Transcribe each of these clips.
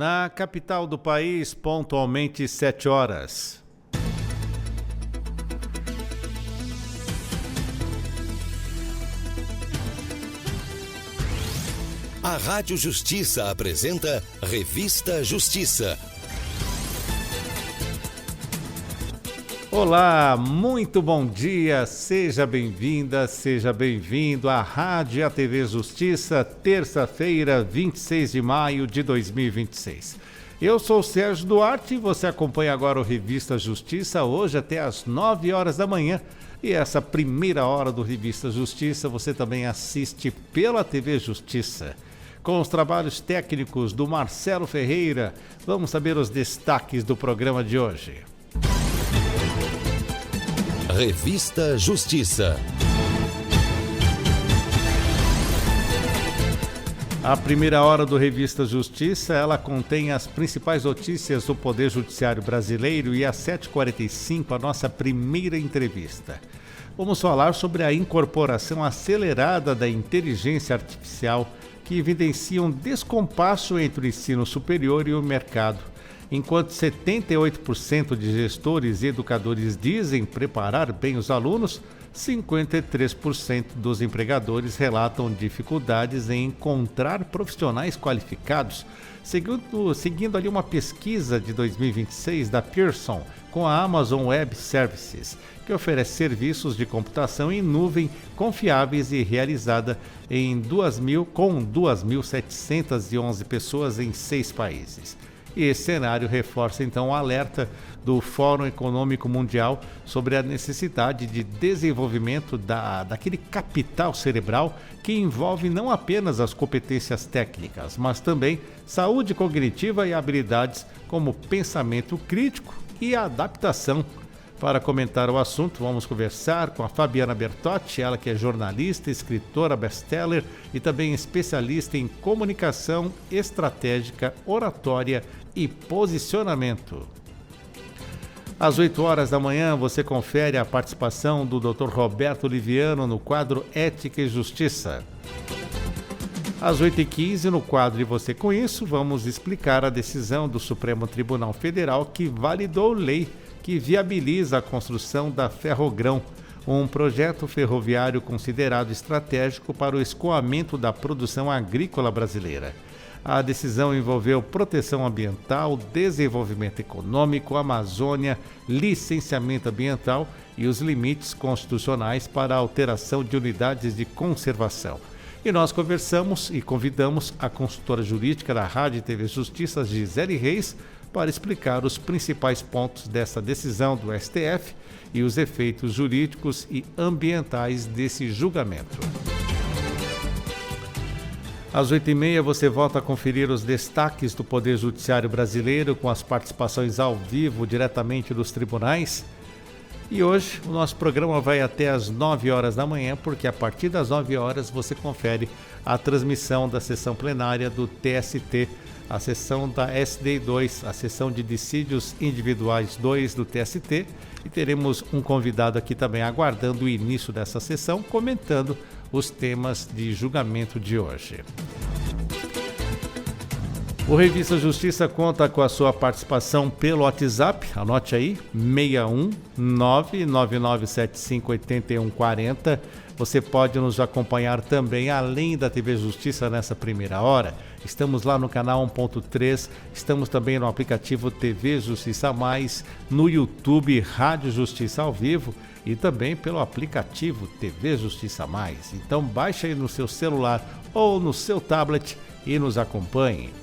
Na capital do país, pontualmente 7 horas. A Rádio Justiça apresenta Revista Justiça. Olá, muito bom dia, seja bem-vinda, seja bem-vindo à Rádio e à TV Justiça, terça-feira, 26 de maio de 2026. Eu sou o Sérgio Duarte e você acompanha agora o Revista Justiça, hoje até às 9 horas da manhã. E essa primeira hora do Revista Justiça você também assiste pela TV Justiça. Com os trabalhos técnicos do Marcelo Ferreira, vamos saber os destaques do programa de hoje. Revista Justiça. A primeira hora do Revista Justiça, ela contém as principais notícias do Poder Judiciário brasileiro e às 7h45 a nossa primeira entrevista. Vamos falar sobre a incorporação acelerada da inteligência artificial que evidencia um descompasso entre o ensino superior e o mercado. Enquanto 78% de gestores e educadores dizem preparar bem os alunos, 53% dos empregadores relatam dificuldades em encontrar profissionais qualificados, seguindo ali uma pesquisa de 2026 da Pearson com a Amazon Web Services, que oferece serviços de computação em nuvem confiáveis e realizada com 2.711 pessoas em 6 países. E esse cenário reforça então o alerta do Fórum Econômico Mundial sobre a necessidade de desenvolvimento daquele capital cerebral que envolve não apenas as competências técnicas, mas também saúde cognitiva e habilidades como pensamento crítico e adaptação. Para comentar o assunto, vamos conversar com a Fabiana Bertotti, ela que é jornalista, escritora best-seller e também especialista em comunicação estratégica, oratória e posicionamento. Às 8 horas da manhã, você confere a participação do Dr. Roberto Liviano no quadro Ética e Justiça. Às 8h15, no quadro E Você Com Isso, vamos explicar a decisão do Supremo Tribunal Federal que validou lei que viabiliza a construção da Ferrogrão, um projeto ferroviário considerado estratégico para o escoamento da produção agrícola brasileira. A decisão envolveu proteção ambiental, desenvolvimento econômico, Amazônia, licenciamento ambiental e os limites constitucionais para a alteração de unidades de conservação. E nós conversamos e convidamos a consultora jurídica da Rádio e TV Justiça, Gisele Reis, para explicar os principais pontos dessa decisão do STF e os efeitos jurídicos e ambientais desse julgamento. Às 8h30 você volta a conferir os destaques do Poder Judiciário brasileiro com as participações ao vivo diretamente dos tribunais. E hoje o nosso programa vai até às 9 horas da manhã, porque a partir das 9 horas você confere a transmissão da sessão plenária do TST, a sessão da SDI2, a sessão de dissídios individuais 2 do TST, e teremos um convidado aqui também aguardando o início dessa sessão, comentando os temas de julgamento de hoje. O Revista Justiça conta com a sua participação pelo WhatsApp, anote aí, 61 99975 8140. Você pode nos acompanhar também além da TV Justiça nessa primeira hora. Estamos lá no canal 1.3, estamos também no aplicativo TV Justiça Mais, no YouTube Rádio Justiça ao Vivo e também pelo aplicativo TV Justiça Mais. Então baixe aí no seu celular ou no seu tablet e nos acompanhe.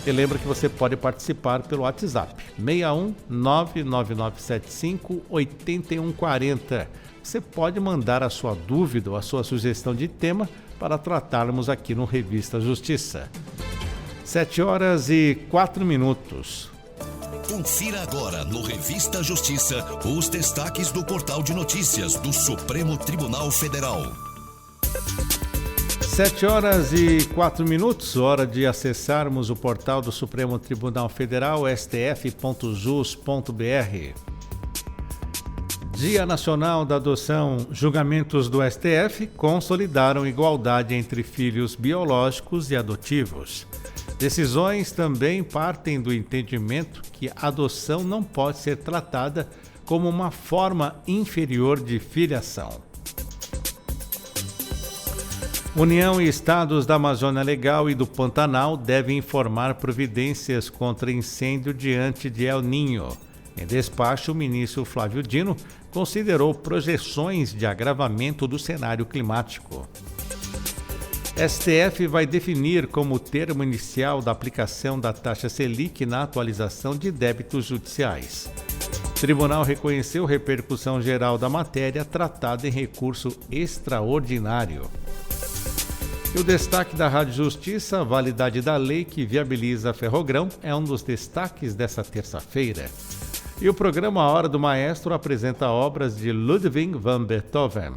E lembra que você pode participar pelo WhatsApp, 61 99975 8140. Você pode mandar a sua dúvida ou a sua sugestão de tema para tratarmos aqui no Revista Justiça. 7h04. Confira agora no Revista Justiça os destaques do portal de notícias do Supremo Tribunal Federal. 7h04, hora de acessarmos o portal do Supremo Tribunal Federal, stf.jus.br. Dia Nacional da Adoção. Julgamentos do STF consolidaram igualdade entre filhos biológicos e adotivos. Decisões também partem do entendimento que a adoção não pode ser tratada como uma forma inferior de filiação. União e estados da Amazônia Legal e do Pantanal devem informar providências contra incêndio diante de El Niño. Em despacho, o ministro Flávio Dino considerou projeções de agravamento do cenário climático. STF vai definir como termo inicial da aplicação da taxa Selic na atualização de débitos judiciais. O tribunal reconheceu repercussão geral da matéria tratada em recurso extraordinário. E o destaque da Rádio Justiça, a validade da lei que viabiliza a Ferrogrão, é um dos destaques dessa terça-feira. E o programa A Hora do Maestro apresenta obras de Ludwig van Beethoven.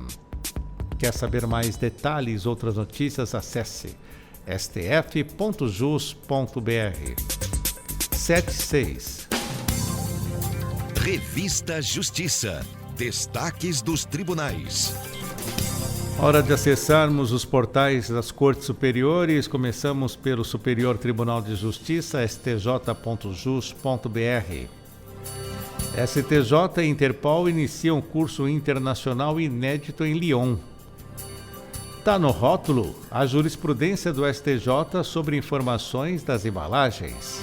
Quer saber mais detalhes, outras notícias? Acesse stf.jus.br. 76. Revista Justiça. Destaques dos tribunais. Hora de acessarmos os portais das Cortes Superiores. Começamos pelo Superior Tribunal de Justiça, stj.jus.br. STJ e Interpol iniciam curso internacional inédito em Lyon. Está no rótulo a jurisprudência do STJ sobre informações das embalagens.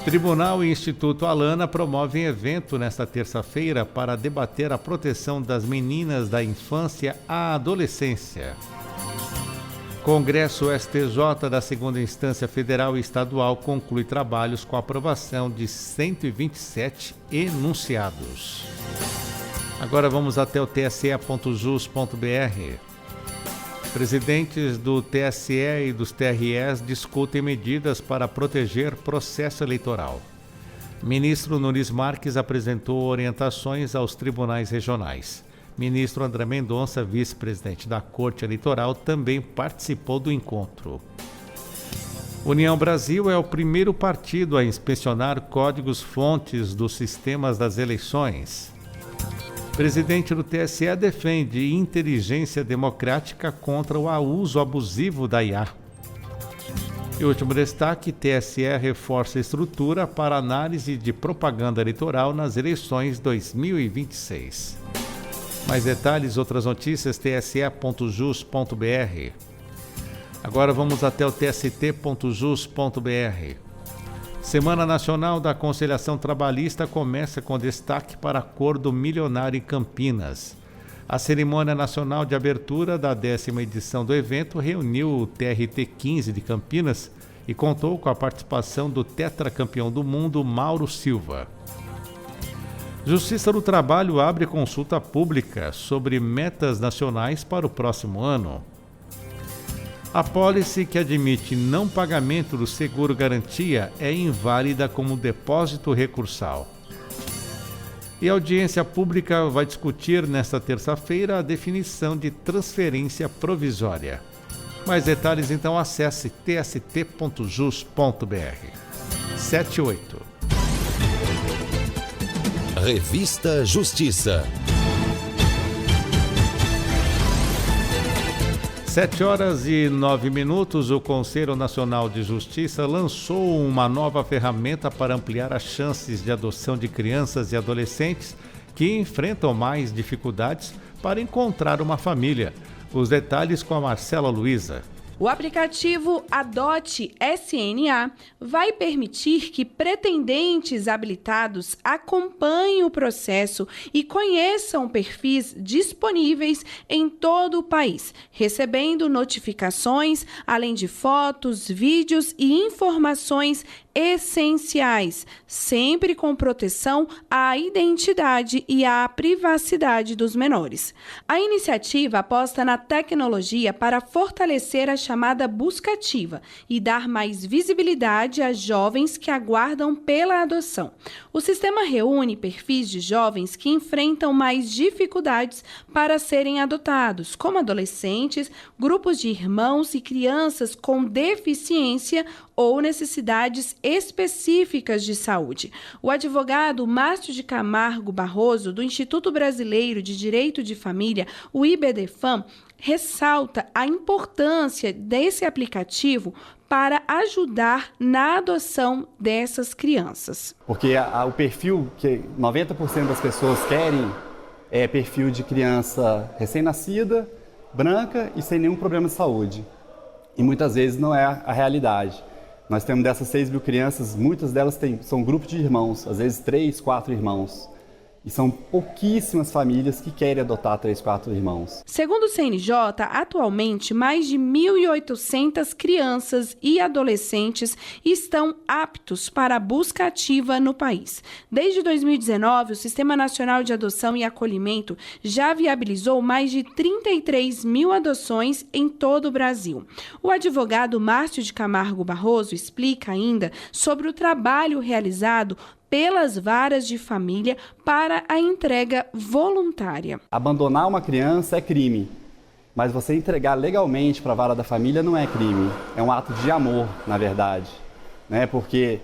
Tribunal e Instituto Alana promovem evento nesta terça-feira para debater a proteção das meninas da infância à adolescência. Congresso STJ da Segunda Instância Federal e Estadual conclui trabalhos com a aprovação de 127 enunciados. Agora vamos até o tse.jus.br. Presidentes do TSE e dos TREs discutem medidas para proteger processo eleitoral. Ministro Nunes Marques apresentou orientações aos tribunais regionais. Ministro André Mendonça, vice-presidente da Corte Eleitoral, também participou do encontro. União Brasil é o primeiro partido a inspecionar códigos-fontes dos sistemas das eleições. Presidente do TSE defende inteligência democrática contra o uso abusivo da IA. E último destaque, TSE reforça a estrutura para análise de propaganda eleitoral nas eleições 2026. Mais detalhes, outras notícias, tse.jus.br. Agora vamos até o tst.jus.br. Semana Nacional da Conciliação Trabalhista começa com destaque para acordo milionário em Campinas. A cerimônia nacional de abertura da 10ª edição do evento reuniu o TRT 15 de Campinas e contou com a participação do tetracampeão do mundo, Mauro Silva. Justiça do Trabalho abre consulta pública sobre metas nacionais para o próximo ano. A pólice que admite não pagamento do seguro-garantia é inválida como depósito recursal. E a audiência pública vai discutir nesta terça-feira a definição de transferência provisória. Mais detalhes, então, acesse tst.jus.br. 78. Revista Justiça. 7h09, o Conselho Nacional de Justiça lançou uma nova ferramenta para ampliar as chances de adoção de crianças e adolescentes que enfrentam mais dificuldades para encontrar uma família. Os detalhes com a Marcela Luiza. O aplicativo Adote SNA vai permitir que pretendentes habilitados acompanhem o processo e conheçam perfis disponíveis em todo o país, recebendo notificações, além de fotos, vídeos e informações essenciais, sempre com proteção à identidade e à privacidade dos menores. A iniciativa aposta na tecnologia para fortalecer a chamada busca ativa e dar mais visibilidade a jovens que aguardam pela adoção. O sistema reúne perfis de jovens que enfrentam mais dificuldades para serem adotados, como adolescentes, grupos de irmãos e crianças com deficiência ou necessidades específicas de saúde. O advogado Márcio de Camargo Barroso, do Instituto Brasileiro de Direito de Família, o IBDFAM, ressalta a importância desse aplicativo para ajudar na adoção dessas crianças. Porque o perfil que 90% das pessoas querem é perfil de criança recém-nascida, branca e sem nenhum problema de saúde. E muitas vezes não é a realidade. Nós temos dessas 6 mil crianças, muitas delas são grupos de irmãos, às vezes 3, 4 irmãos. E são pouquíssimas famílias que querem adotar 3, 4 irmãos. Segundo o CNJ, atualmente mais de 1.800 crianças e adolescentes estão aptos para a busca ativa no país. Desde 2019, o Sistema Nacional de Adoção e Acolhimento já viabilizou mais de 33 mil adoções em todo o Brasil. O advogado Márcio de Camargo Barroso explica ainda sobre o trabalho realizado pelas varas de família para a entrega voluntária. Abandonar uma criança é crime, mas você entregar legalmente para a vara da família não é crime. É um ato de amor, na verdade, né? Porque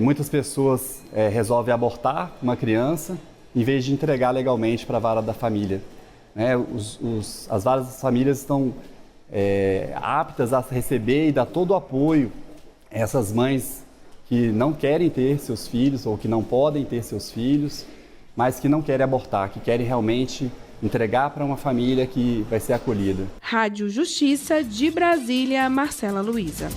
muitas pessoas resolvem abortar uma criança em vez de entregar legalmente para a vara da família, né? As varas das famílias estão aptas a receber e dar todo o apoio a essas mães que não querem ter seus filhos ou que não podem ter seus filhos, mas que não querem abortar, que querem realmente entregar para uma família que vai ser acolhida. Rádio Justiça de Brasília, Marcela Luiza.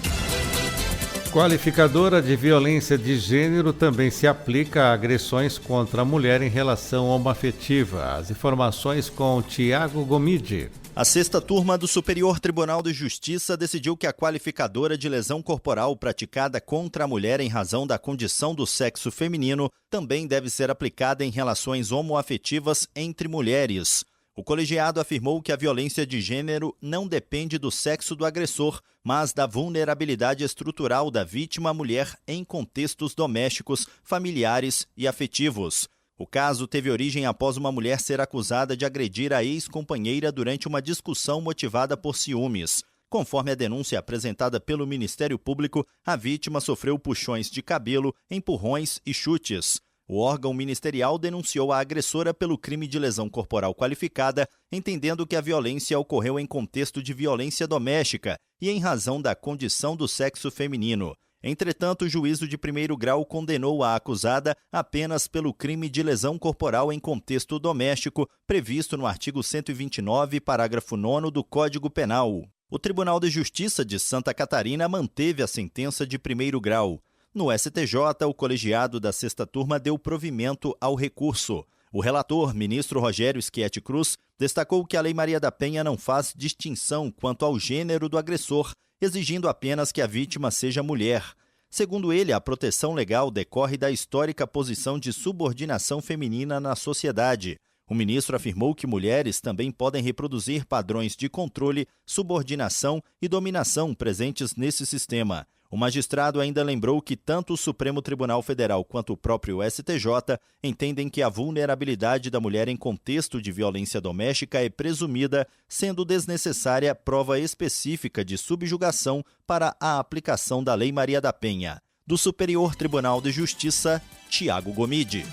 Qualificadora de violência de gênero também se aplica a agressões contra a mulher em relação homoafetiva. As informações com Tiago Gomide. A 6ª turma do Superior Tribunal de Justiça decidiu que a qualificadora de lesão corporal praticada contra a mulher em razão da condição do sexo feminino também deve ser aplicada em relações homoafetivas entre mulheres. O colegiado afirmou que a violência de gênero não depende do sexo do agressor, mas da vulnerabilidade estrutural da vítima mulher em contextos domésticos, familiares e afetivos. O caso teve origem após uma mulher ser acusada de agredir a ex-companheira durante uma discussão motivada por ciúmes. Conforme a denúncia apresentada pelo Ministério Público, a vítima sofreu puxões de cabelo, empurrões e chutes. O órgão ministerial denunciou a agressora pelo crime de lesão corporal qualificada, entendendo que a violência ocorreu em contexto de violência doméstica e em razão da condição do sexo feminino. Entretanto, o juízo de primeiro grau condenou a acusada apenas pelo crime de lesão corporal em contexto doméstico, previsto no artigo 129, parágrafo 9º do Código Penal. O Tribunal de Justiça de Santa Catarina manteve a sentença de primeiro grau. No STJ, o colegiado da 6ª turma deu provimento ao recurso. O relator, ministro Rogério Schietti Cruz, destacou que a Lei Maria da Penha não faz distinção quanto ao gênero do agressor, exigindo apenas que a vítima seja mulher. Segundo ele, a proteção legal decorre da histórica posição de subordinação feminina na sociedade. O ministro afirmou que mulheres também podem reproduzir padrões de controle, subordinação e dominação presentes nesse sistema. O magistrado ainda lembrou que tanto o Supremo Tribunal Federal quanto o próprio STJ entendem que a vulnerabilidade da mulher em contexto de violência doméstica é presumida, sendo desnecessária prova específica de subjugação para a aplicação da Lei Maria da Penha. Do Superior Tribunal de Justiça, Tiago Gomide.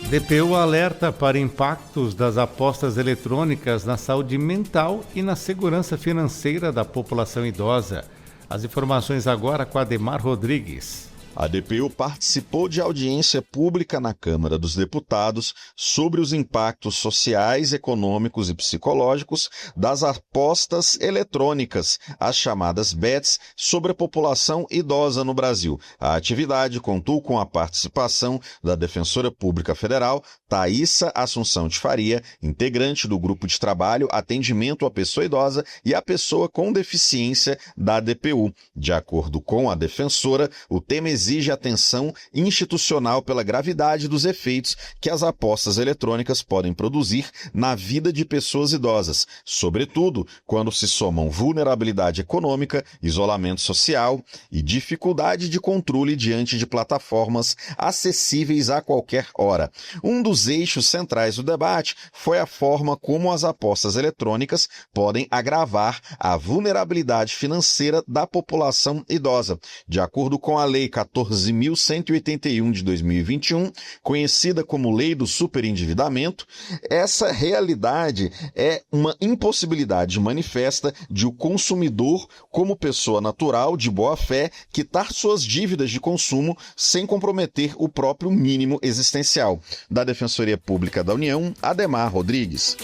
DPU alerta para impactos das apostas eletrônicas na saúde mental e na segurança financeira da população idosa. As informações agora com Ademar Rodrigues. A DPU participou de audiência pública na Câmara dos Deputados sobre os impactos sociais, econômicos e psicológicos das apostas eletrônicas, as chamadas bets, sobre a população idosa no Brasil. A atividade contou com a participação da Defensora Pública Federal, Thaísa Assunção de Faria, integrante do Grupo de Trabalho Atendimento à Pessoa Idosa e à Pessoa com Deficiência da DPU. De acordo com a defensora, o tema exige atenção institucional pela gravidade dos efeitos que as apostas eletrônicas podem produzir na vida de pessoas idosas, sobretudo quando se somam vulnerabilidade econômica, isolamento social e dificuldade de controle diante de plataformas acessíveis a qualquer hora. Um dos eixos centrais do debate foi a forma como as apostas eletrônicas podem agravar a vulnerabilidade financeira da população idosa. De acordo com a Lei 14.181 de 2021, conhecida como Lei do Superendividamento, essa realidade é uma impossibilidade manifesta de o consumidor, como pessoa natural de boa-fé, quitar suas dívidas de consumo sem comprometer o próprio mínimo existencial. Da Defensoria Pública da União, Ademar Rodrigues.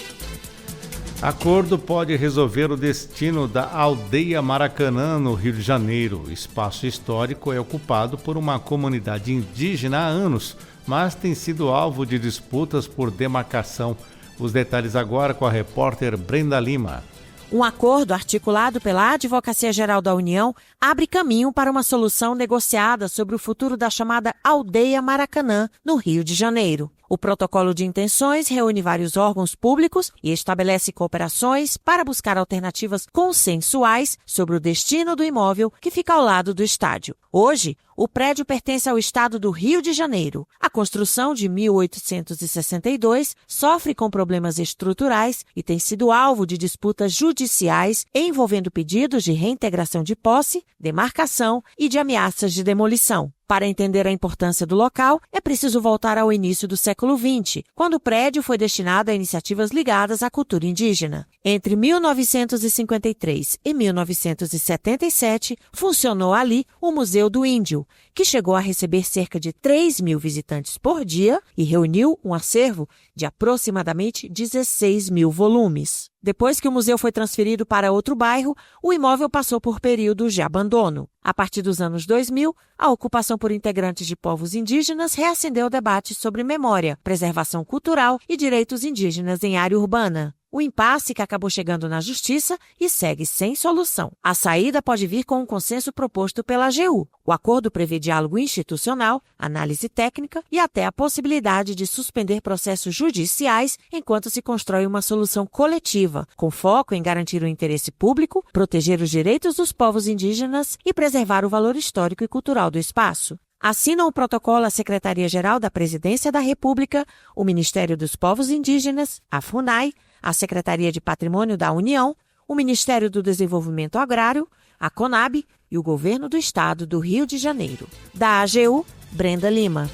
Acordo pode resolver o destino da aldeia Maracanã, no Rio de Janeiro. O espaço histórico é ocupado por uma comunidade indígena há anos, mas tem sido alvo de disputas por demarcação. Os detalhes agora com a repórter Brenda Lima. Um acordo articulado pela Advocacia Geral da União abre caminho para uma solução negociada sobre o futuro da chamada Aldeia Maracanã, no Rio de Janeiro. O protocolo de intenções reúne vários órgãos públicos e estabelece cooperações para buscar alternativas consensuais sobre o destino do imóvel que fica ao lado do estádio. Hoje, o prédio pertence ao estado do Rio de Janeiro. A construção de 1862 sofre com problemas estruturais e tem sido alvo de disputas judiciais envolvendo pedidos de reintegração de posse, demarcação e de ameaças de demolição. Para entender a importância do local, é preciso voltar ao início do século XX, quando o prédio foi destinado a iniciativas ligadas à cultura indígena. Entre 1953 e 1977, funcionou ali o Museu do Índio, que chegou a receber cerca de 3.000 visitantes por dia e reuniu um acervo de aproximadamente 16.000 volumes. Depois que o museu foi transferido para outro bairro, o imóvel passou por períodos de abandono. A partir dos anos 2000, a ocupação por integrantes de povos indígenas reacendeu o debate sobre memória, preservação cultural e direitos indígenas em área urbana. O impasse que acabou chegando na Justiça e segue sem solução. A saída pode vir com um consenso proposto pela AGU. O acordo prevê diálogo institucional, análise técnica e até a possibilidade de suspender processos judiciais enquanto se constrói uma solução coletiva, com foco em garantir o interesse público, proteger os direitos dos povos indígenas e preservar o valor histórico e cultural do espaço. Assinam o protocolo a Secretaria-Geral da Presidência da República, o Ministério dos Povos Indígenas, a FUNAI, a Secretaria de Patrimônio da União, o Ministério do Desenvolvimento Agrário, a CONAB e o Governo do Estado do Rio de Janeiro. Da AGU, Brenda Lima.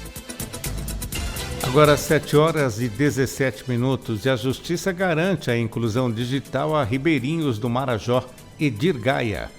Agora 7h17 e a Justiça garante a inclusão digital a ribeirinhos do Marajó. Edir Gaia.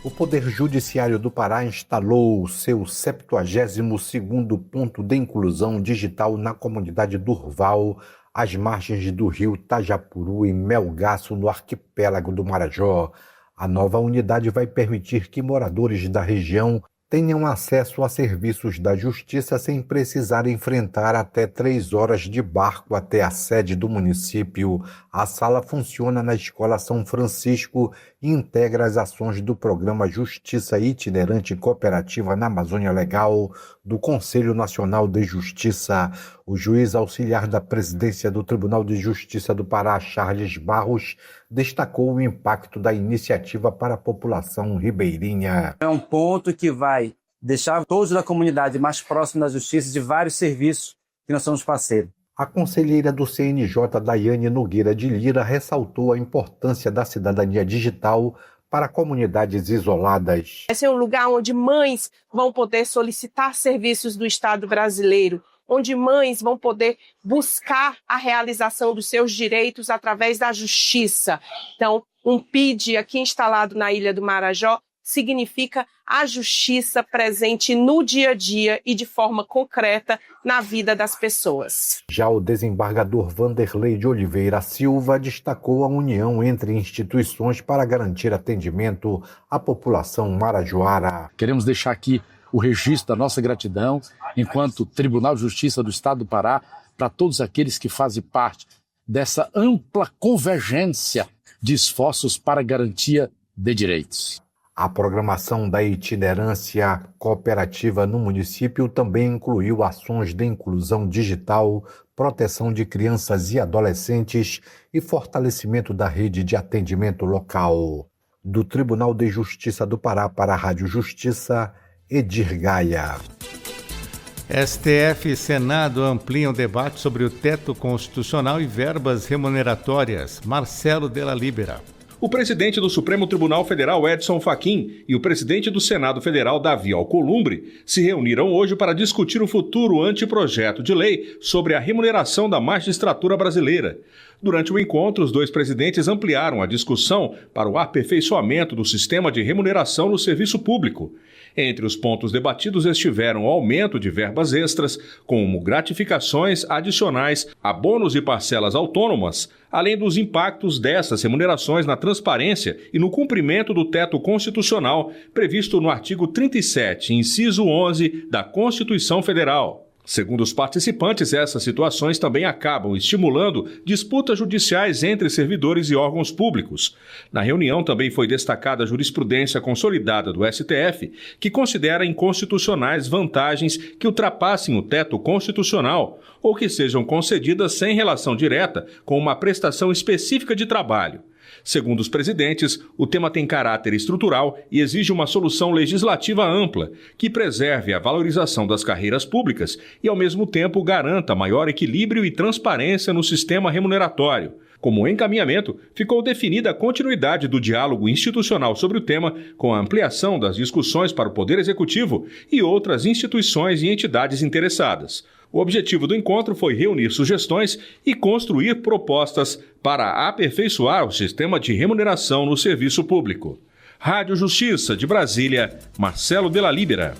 O Poder Judiciário do Pará instalou o seu 72º ponto de inclusão digital na comunidade Durval, às margens do rio Tajapuru e Melgaço, no arquipélago do Marajó. A nova unidade vai permitir que moradores da região tenham acesso a serviços da Justiça sem precisar enfrentar até 3 horas de barco até a sede do município. A sala funciona na Escola São Francisco e integra as ações do programa Justiça Itinerante Cooperativa na Amazônia Legal do Conselho Nacional de Justiça. O juiz auxiliar da presidência do Tribunal de Justiça do Pará, Charles Barros, destacou o impacto da iniciativa para a população ribeirinha. É um ponto que vai deixar todos da comunidade mais próximos da justiça de vários serviços que nós somos parceiros. A conselheira do CNJ, Daiane Nogueira de Lira, ressaltou a importância da cidadania digital para comunidades isoladas. Esse é um lugar onde mães vão poder solicitar serviços do Estado brasileiro, onde mães vão poder buscar a realização dos seus direitos através da justiça. Então, um PID aqui instalado na Ilha do Marajó significa a justiça presente no dia a dia e de forma concreta na vida das pessoas. Já o desembargador Vanderlei de Oliveira Silva destacou a união entre instituições para garantir atendimento à população marajoara. Queremos deixar aqui o registro da nossa gratidão enquanto Tribunal de Justiça do Estado do Pará para todos aqueles que fazem parte dessa ampla convergência de esforços para a garantia de direitos. A programação da itinerância cooperativa no município também incluiu ações de inclusão digital, proteção de crianças e adolescentes e fortalecimento da rede de atendimento local. Do Tribunal de Justiça do Pará para a Rádio Justiça, Edir Gaia. STF e Senado ampliam o debate sobre o teto constitucional e verbas remuneratórias. Marcelo Della Libera. o presidente do Supremo Tribunal Federal, Edson Fachin, e o presidente do Senado Federal, Davi Alcolumbre, se reuniram hoje para discutir o futuro anteprojeto de lei sobre a remuneração da magistratura brasileira. Durante o encontro, os dois presidentes ampliaram a discussão para o aperfeiçoamento do sistema de remuneração no serviço público. Entre os pontos debatidos estiveram o aumento de verbas extras, como gratificações adicionais, abonos e parcelas autônomas, além dos impactos dessas remunerações na transparência e no cumprimento do teto constitucional previsto no artigo 37, inciso 11 da Constituição Federal. Segundo os participantes, essas situações também acabam estimulando disputas judiciais entre servidores e órgãos públicos. Na reunião também foi destacada a jurisprudência consolidada do STF, que considera inconstitucionais vantagens que ultrapassem o teto constitucional ou que sejam concedidas sem relação direta com uma prestação específica de trabalho. Segundo os presidentes, o tema tem caráter estrutural e exige uma solução legislativa ampla, que preserve a valorização das carreiras públicas e, ao mesmo tempo, garanta maior equilíbrio e transparência no sistema remuneratório. Como encaminhamento, ficou definida a continuidade do diálogo institucional sobre o tema, com a ampliação das discussões para o Poder Executivo e outras instituições e entidades interessadas. O objetivo do encontro foi reunir sugestões e construir propostas para aperfeiçoar o sistema de remuneração no serviço público. Rádio Justiça de Brasília, Marcelo Della Libera.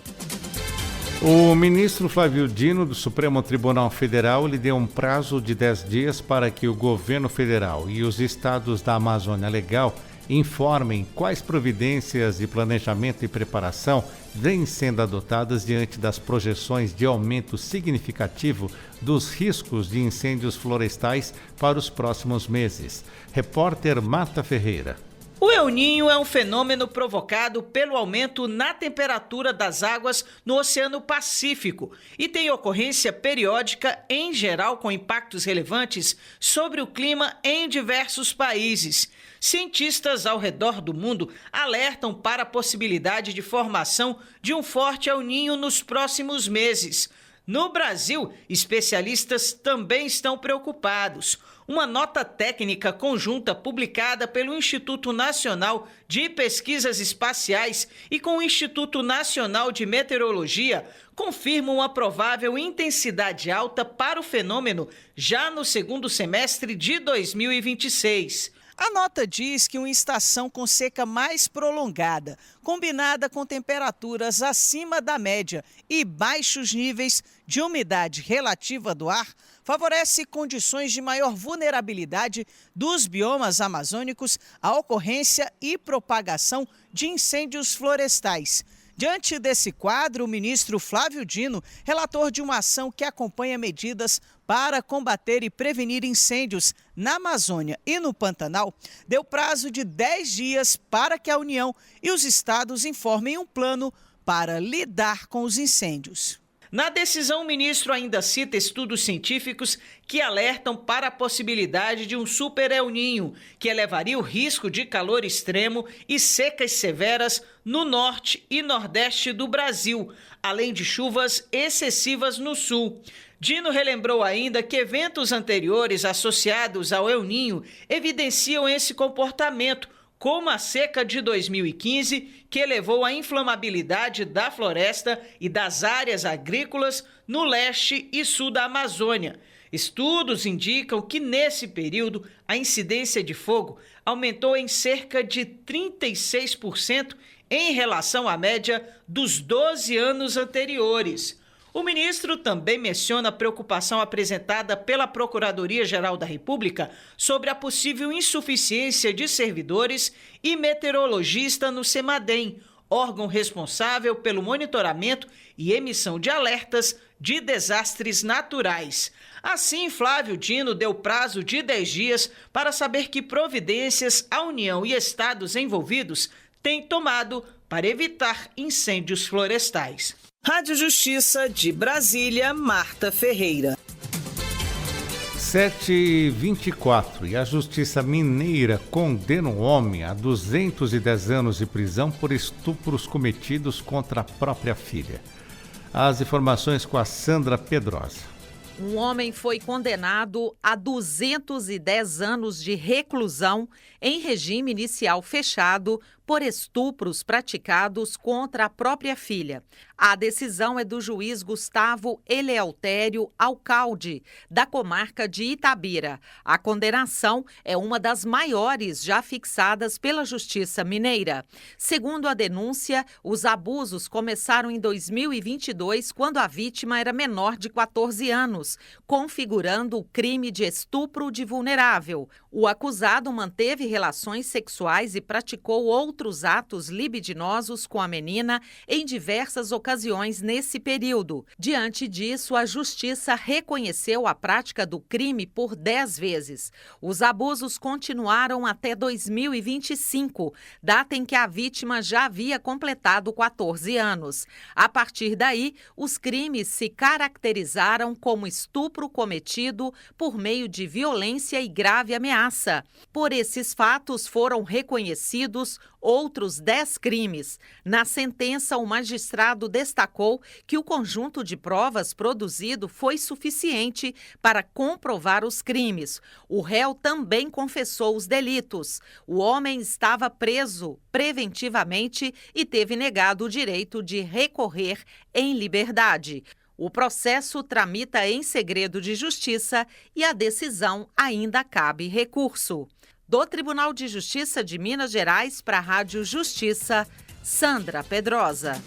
O ministro Flávio Dino, do Supremo Tribunal Federal, lhe deu um prazo de 10 dias para que o governo federal e os estados da Amazônia Legal informem quais providências de planejamento e preparação vêm sendo adotadas diante das projeções de aumento significativo dos riscos de incêndios florestais para os próximos meses. Repórter Marta Ferreira. O El Niño é um fenômeno provocado pelo aumento na temperatura das águas no Oceano Pacífico e tem ocorrência periódica, em geral com impactos relevantes sobre o clima em diversos países. Cientistas ao redor do mundo alertam para a possibilidade de formação de um forte El Niño nos próximos meses. No Brasil, especialistas também estão preocupados. Uma nota técnica conjunta publicada pelo Instituto Nacional de Pesquisas Espaciais e com o Instituto Nacional de Meteorologia confirma uma provável intensidade alta para o fenômeno já no segundo semestre de 2026. A nota diz que uma estação com seca mais prolongada, combinada com temperaturas acima da média e baixos níveis de umidade relativa do ar, favorece condições de maior vulnerabilidade dos biomas amazônicos à ocorrência e propagação de incêndios florestais. Diante desse quadro, o ministro Flávio Dino, relator de uma ação que acompanha medidas para combater e prevenir incêndios na Amazônia e no Pantanal, deu prazo de 10 dias para que a União e os estados informem um plano para lidar com os incêndios. Na decisão, o ministro ainda cita estudos científicos que alertam para a possibilidade de um super El Niño, que elevaria o risco de calor extremo e secas severas no norte e nordeste do Brasil, além de chuvas excessivas no sul. Dino relembrou ainda que eventos anteriores associados ao El Niño evidenciam esse comportamento, como a seca de 2015, que levou à inflamabilidade da floresta e das áreas agrícolas no leste e sul da Amazônia. Estudos indicam que, nesse período, a incidência de fogo aumentou em cerca de 36% em relação à média dos 12 anos anteriores. O ministro também menciona a preocupação apresentada pela Procuradoria-Geral da República sobre a possível insuficiência de servidores e meteorologista no CEMADEM, órgão responsável pelo monitoramento e emissão de alertas de desastres naturais. Assim, Flávio Dino deu prazo de 10 dias para saber que providências a União e estados envolvidos têm tomado para evitar incêndios florestais. Rádio Justiça de Brasília, Marta Ferreira. 7h24 e a Justiça Mineira condena um homem a 210 anos de prisão por estupros cometidos contra a própria filha. As informações com a Sandra Pedrosa. Um homem foi condenado a 210 anos de reclusão em regime inicial fechado por estupros praticados contra a própria filha. A decisão é do juiz Gustavo Eleautério Alcalde, da comarca de Itabira. A condenação é uma das maiores já fixadas pela Justiça Mineira. Segundo a denúncia, os abusos começaram em 2022, quando a vítima era menor de 14 anos, configurando o crime de estupro de vulnerável. O acusado manteve relações sexuais e praticou outros atos libidinosos com a menina em diversas ocasiões nesse período. Diante disso, a Justiça reconheceu a prática do crime por 10 vezes. Os abusos continuaram até 2025, data em que a vítima já havia completado 14 anos. A partir daí, os crimes se caracterizaram como estupro cometido por meio de violência e grave ameaça. Por esses fatos foram reconhecidos outros 10 crimes. Na sentença, o magistrado destacou que o conjunto de provas produzido foi suficiente para comprovar os crimes. O réu também confessou os delitos. O homem estava preso preventivamente e teve negado o direito de recorrer em liberdade. O processo tramita em segredo de justiça e a decisão ainda cabe recurso. Do Tribunal de Justiça de Minas Gerais para a Rádio Justiça, Sandra Pedrosa.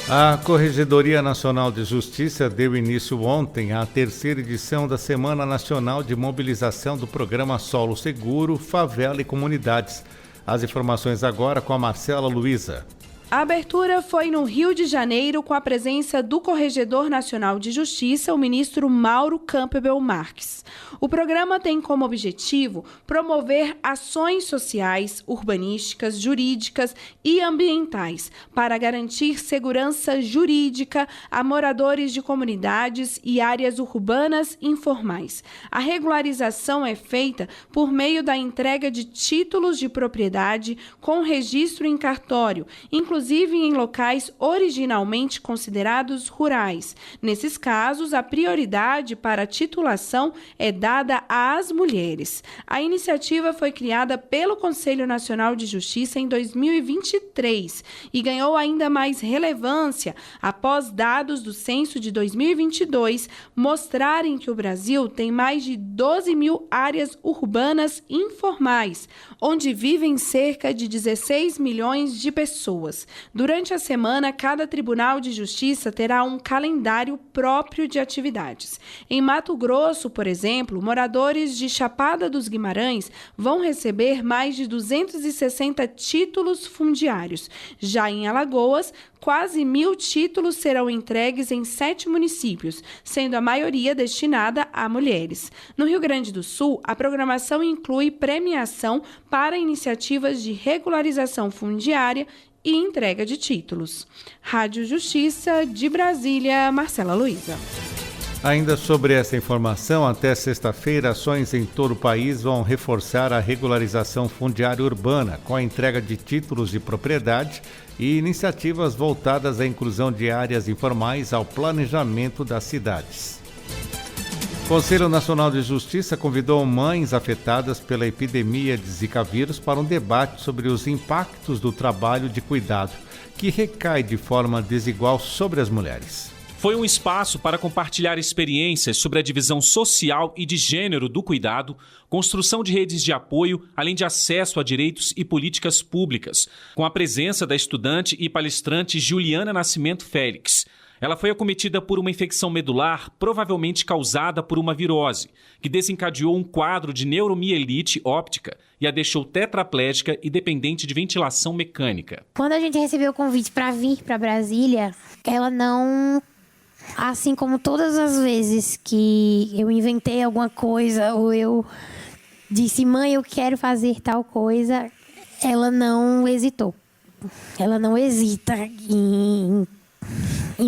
A Corregedoria Nacional de Justiça deu início ontem à terceira edição da Semana Nacional de Mobilização do Programa Solo Seguro, Favela e Comunidades. As informações agora com a Marcela Luiza. A abertura foi no Rio de Janeiro com a presença do Corregedor Nacional de Justiça, o ministro Mauro Campbell Marques. O programa tem como objetivo promover ações sociais, urbanísticas, jurídicas e ambientais para garantir segurança jurídica a moradores de comunidades e áreas urbanas informais. A regularização é feita por meio da entrega de títulos de propriedade com registro em cartório, inclusive em locais originalmente considerados rurais. Nesses casos, a prioridade para a titulação é dada às mulheres. A iniciativa foi criada pelo Conselho Nacional de Justiça em 2023 e ganhou ainda mais relevância após dados do censo de 2022 mostrarem que o Brasil tem mais de 12 mil áreas urbanas informais, onde vivem cerca de 16 milhões de pessoas. Durante a semana, cada Tribunal de Justiça terá um calendário próprio de atividades. Em Mato Grosso, por exemplo, moradores de Chapada dos Guimarães vão receber mais de 260 títulos fundiários. Já em Alagoas, quase 1.000 títulos serão entregues em 7 municípios, sendo a maioria destinada a mulheres. No Rio Grande do Sul, a programação inclui premiação para iniciativas de regularização fundiária e entrega de títulos. Rádio Justiça, de Brasília, Marcela Luiza. Ainda sobre essa informação, até sexta-feira, ações em todo o país vão reforçar a regularização fundiária urbana, com a entrega de títulos de propriedade e iniciativas voltadas à inclusão de áreas informais ao planejamento das cidades. O Conselho Nacional de Justiça convidou mães afetadas pela epidemia de Zika vírus para um debate sobre os impactos do trabalho de cuidado, que recai de forma desigual sobre as mulheres. Foi um espaço para compartilhar experiências sobre a divisão social e de gênero do cuidado, construção de redes de apoio, além de acesso a direitos e políticas públicas, com a presença da estudante e palestrante Juliana Nascimento Félix. Ela foi acometida por uma infecção medular, provavelmente causada por uma virose, que desencadeou um quadro de neuromielite óptica e a deixou tetraplégica e dependente de ventilação mecânica. Quando a gente recebeu o convite para vir para Brasília, ela não... Assim como todas as vezes que eu inventei alguma coisa ou eu disse, mãe, eu quero fazer tal coisa, ela não hesitou. Ela não hesita em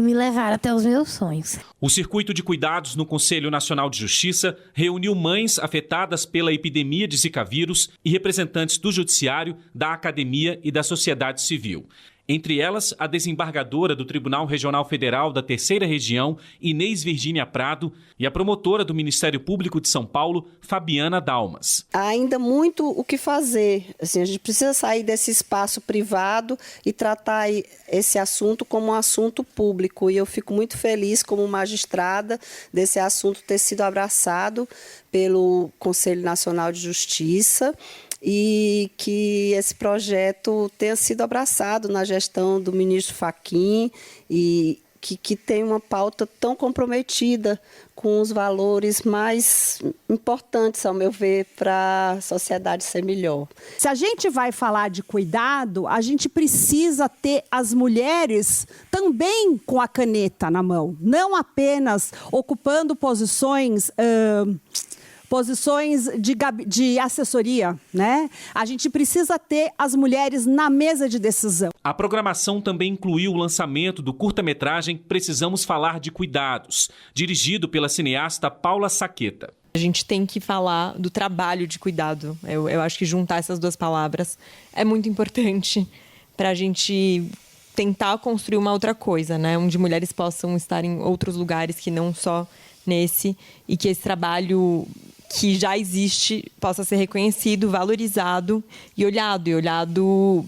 me levar até os meus sonhos. O Circuito de Cuidados no Conselho Nacional de Justiça reuniu mães afetadas pela epidemia de Zika vírus e representantes do Judiciário, da Academia e da sociedade civil. Entre elas, a desembargadora do Tribunal Regional Federal da Terceira Região, Inês Virgínia Prado, e a promotora do Ministério Público de São Paulo, Fabiana Dalmas. Há ainda muito o que fazer. Assim, a gente precisa sair desse espaço privado e tratar esse assunto como um assunto público. E eu fico muito feliz, como magistrada, desse assunto ter sido abraçado pelo Conselho Nacional de Justiça, e que esse projeto tenha sido abraçado na gestão do ministro Fachin e que tem uma pauta tão comprometida com os valores mais importantes, ao meu ver, para a sociedade ser melhor. Se a gente vai falar de cuidado, a gente precisa ter as mulheres também com a caneta na mão, não apenas ocupando posições de assessoria, né? A gente precisa ter as mulheres na mesa de decisão. A programação também incluiu o lançamento do curta-metragem Precisamos Falar de Cuidados, dirigido pela cineasta Paula Saqueta. A gente tem que falar do trabalho de cuidado. Eu acho que juntar essas duas palavras é muito importante para a gente tentar construir uma outra coisa, né? Onde mulheres possam estar em outros lugares que não só nesse, e que esse trabalho que já existe possa ser reconhecido, valorizado e olhado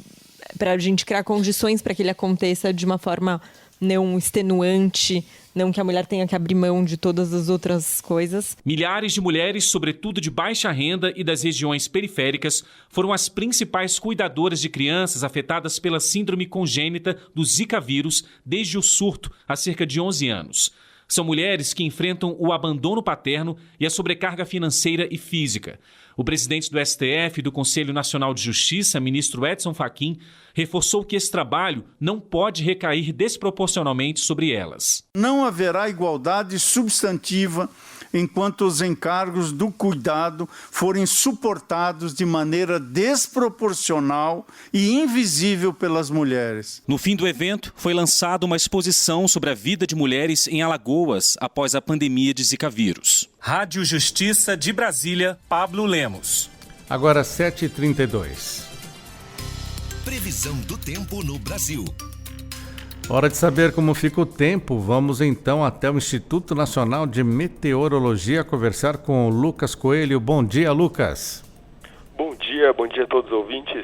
para a gente criar condições para que ele aconteça de uma forma não extenuante, não que a mulher tenha que abrir mão de todas as outras coisas. Milhares de mulheres, sobretudo de baixa renda e das regiões periféricas, foram as principais cuidadoras de crianças afetadas pela síndrome congênita do Zika vírus desde o surto há cerca de 11 anos. São mulheres que enfrentam o abandono paterno e a sobrecarga financeira e física. O presidente do STF e do Conselho Nacional de Justiça, ministro Edson Fachin, reforçou que esse trabalho não pode recair desproporcionalmente sobre elas. Não haverá igualdade substantiva enquanto os encargos do cuidado forem suportados de maneira desproporcional e invisível pelas mulheres. No fim do evento, foi lançada uma exposição sobre a vida de mulheres em Alagoas após a pandemia de Zika vírus. Rádio Justiça de Brasília, Pablo Lemos. Agora 7h32. Previsão do tempo no Brasil. Hora de saber como fica o tempo. Vamos então até o Instituto Nacional de Meteorologia conversar com o Lucas Coelho. Bom dia, Lucas. Bom dia a todos os ouvintes.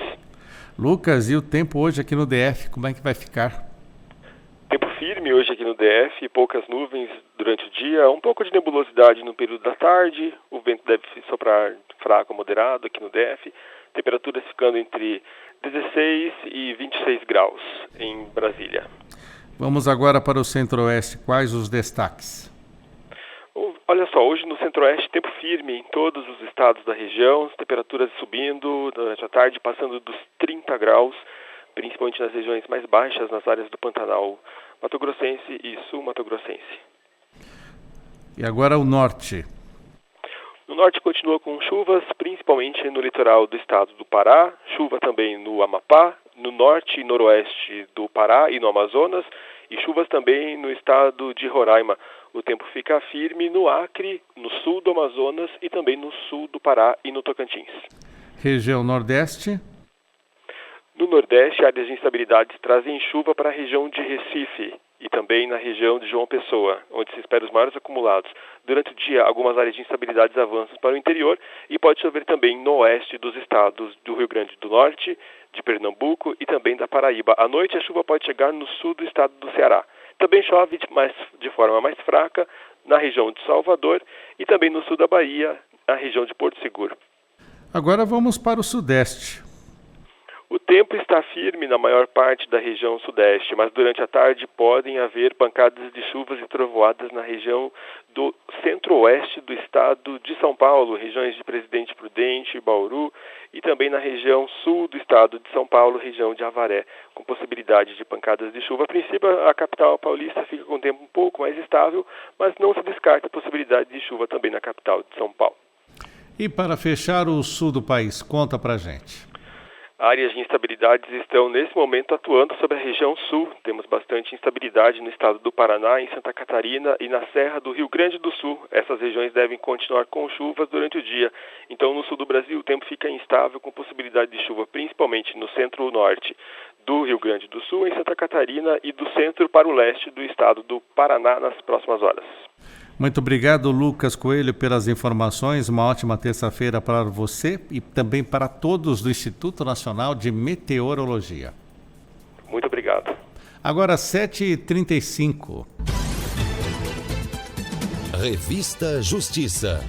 Lucas, e o tempo hoje aqui no DF, como é que vai ficar? Tempo firme hoje aqui no DF, poucas nuvens durante o dia, um pouco de nebulosidade no período da tarde, o vento deve soprar fraco a moderado aqui no DF, temperaturas ficando entre 16 e 26 graus em Brasília. Vamos agora para o Centro-Oeste. Quais os destaques? Olha só, hoje no Centro-Oeste, tempo firme em todos os estados da região, temperaturas subindo durante a tarde, passando dos 30 graus, principalmente nas regiões mais baixas, nas áreas do Pantanal Mato-Grossense e Sul-Mato-Grossense. E agora o Norte. No Norte continua com chuvas, principalmente no litoral do estado do Pará, chuva também no Amapá, no Norte e Noroeste do Pará e no Amazonas, e chuvas também no estado de Roraima. O tempo fica firme no Acre, no sul do Amazonas e também no sul do Pará e no Tocantins. Região Nordeste. No Nordeste, áreas de instabilidades trazem chuva para a região de Recife e também na região de João Pessoa, onde se espera os maiores acumulados. Durante o dia, algumas áreas de instabilidades avançam para o interior e pode chover também no oeste dos estados do Rio Grande do Norte, de Pernambuco e também da Paraíba. À noite, a chuva pode chegar no sul do estado do Ceará. Também chove de forma mais fraca na região de Salvador e também no sul da Bahia, na região de Porto Seguro. Agora vamos para o Sudeste. O tempo está firme na maior parte da região sudeste, mas durante a tarde podem haver pancadas de chuvas e trovoadas na região do centro-oeste do estado de São Paulo, regiões de Presidente Prudente, Bauru, e também na região sul do estado de São Paulo, região de Avaré, com possibilidade de pancadas de chuva. A princípio, a capital paulista fica com o tempo um pouco mais estável, mas não se descarta a possibilidade de chuva também na capital de São Paulo. E para fechar o sul do país, conta pra gente. Áreas de instabilidades estão, nesse momento, atuando sobre a região sul. Temos bastante instabilidade no estado do Paraná, em Santa Catarina e na Serra do Rio Grande do Sul. Essas regiões devem continuar com chuvas durante o dia. Então, no sul do Brasil, o tempo fica instável, com possibilidade de chuva, principalmente no centro-norte do Rio Grande do Sul, em Santa Catarina e do centro para o leste do estado do Paraná nas próximas horas. Muito obrigado, Lucas Coelho, pelas informações. Uma ótima terça-feira para você e também para todos do Instituto Nacional de Meteorologia. Muito obrigado. Agora 7h35. Revista Justiça.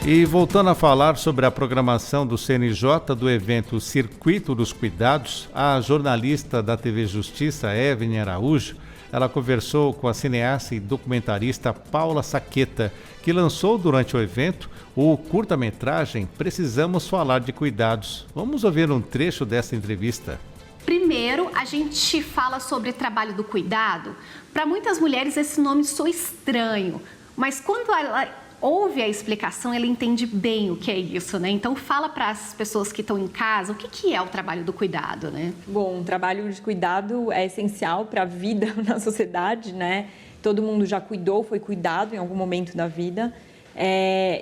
E voltando a falar sobre a programação do CNJ do evento Circuito dos Cuidados, a jornalista da TV Justiça, Evelyn Araújo, ela conversou com a cineasta e documentarista Paula Saqueta, que lançou durante o evento o curta-metragem Precisamos Falar de Cuidados. Vamos ouvir um trecho dessa entrevista. Primeiro, a gente fala sobre trabalho do cuidado. Para muitas mulheres esse nome soa estranho, mas quando ela ouve a explicação, ela entende bem o que é isso, né? Então fala para as pessoas que estão em casa o que é o trabalho do cuidado, né? Bom, o trabalho de cuidado é essencial para a vida na sociedade, né? Todo mundo já cuidou, foi cuidado em algum momento da vida.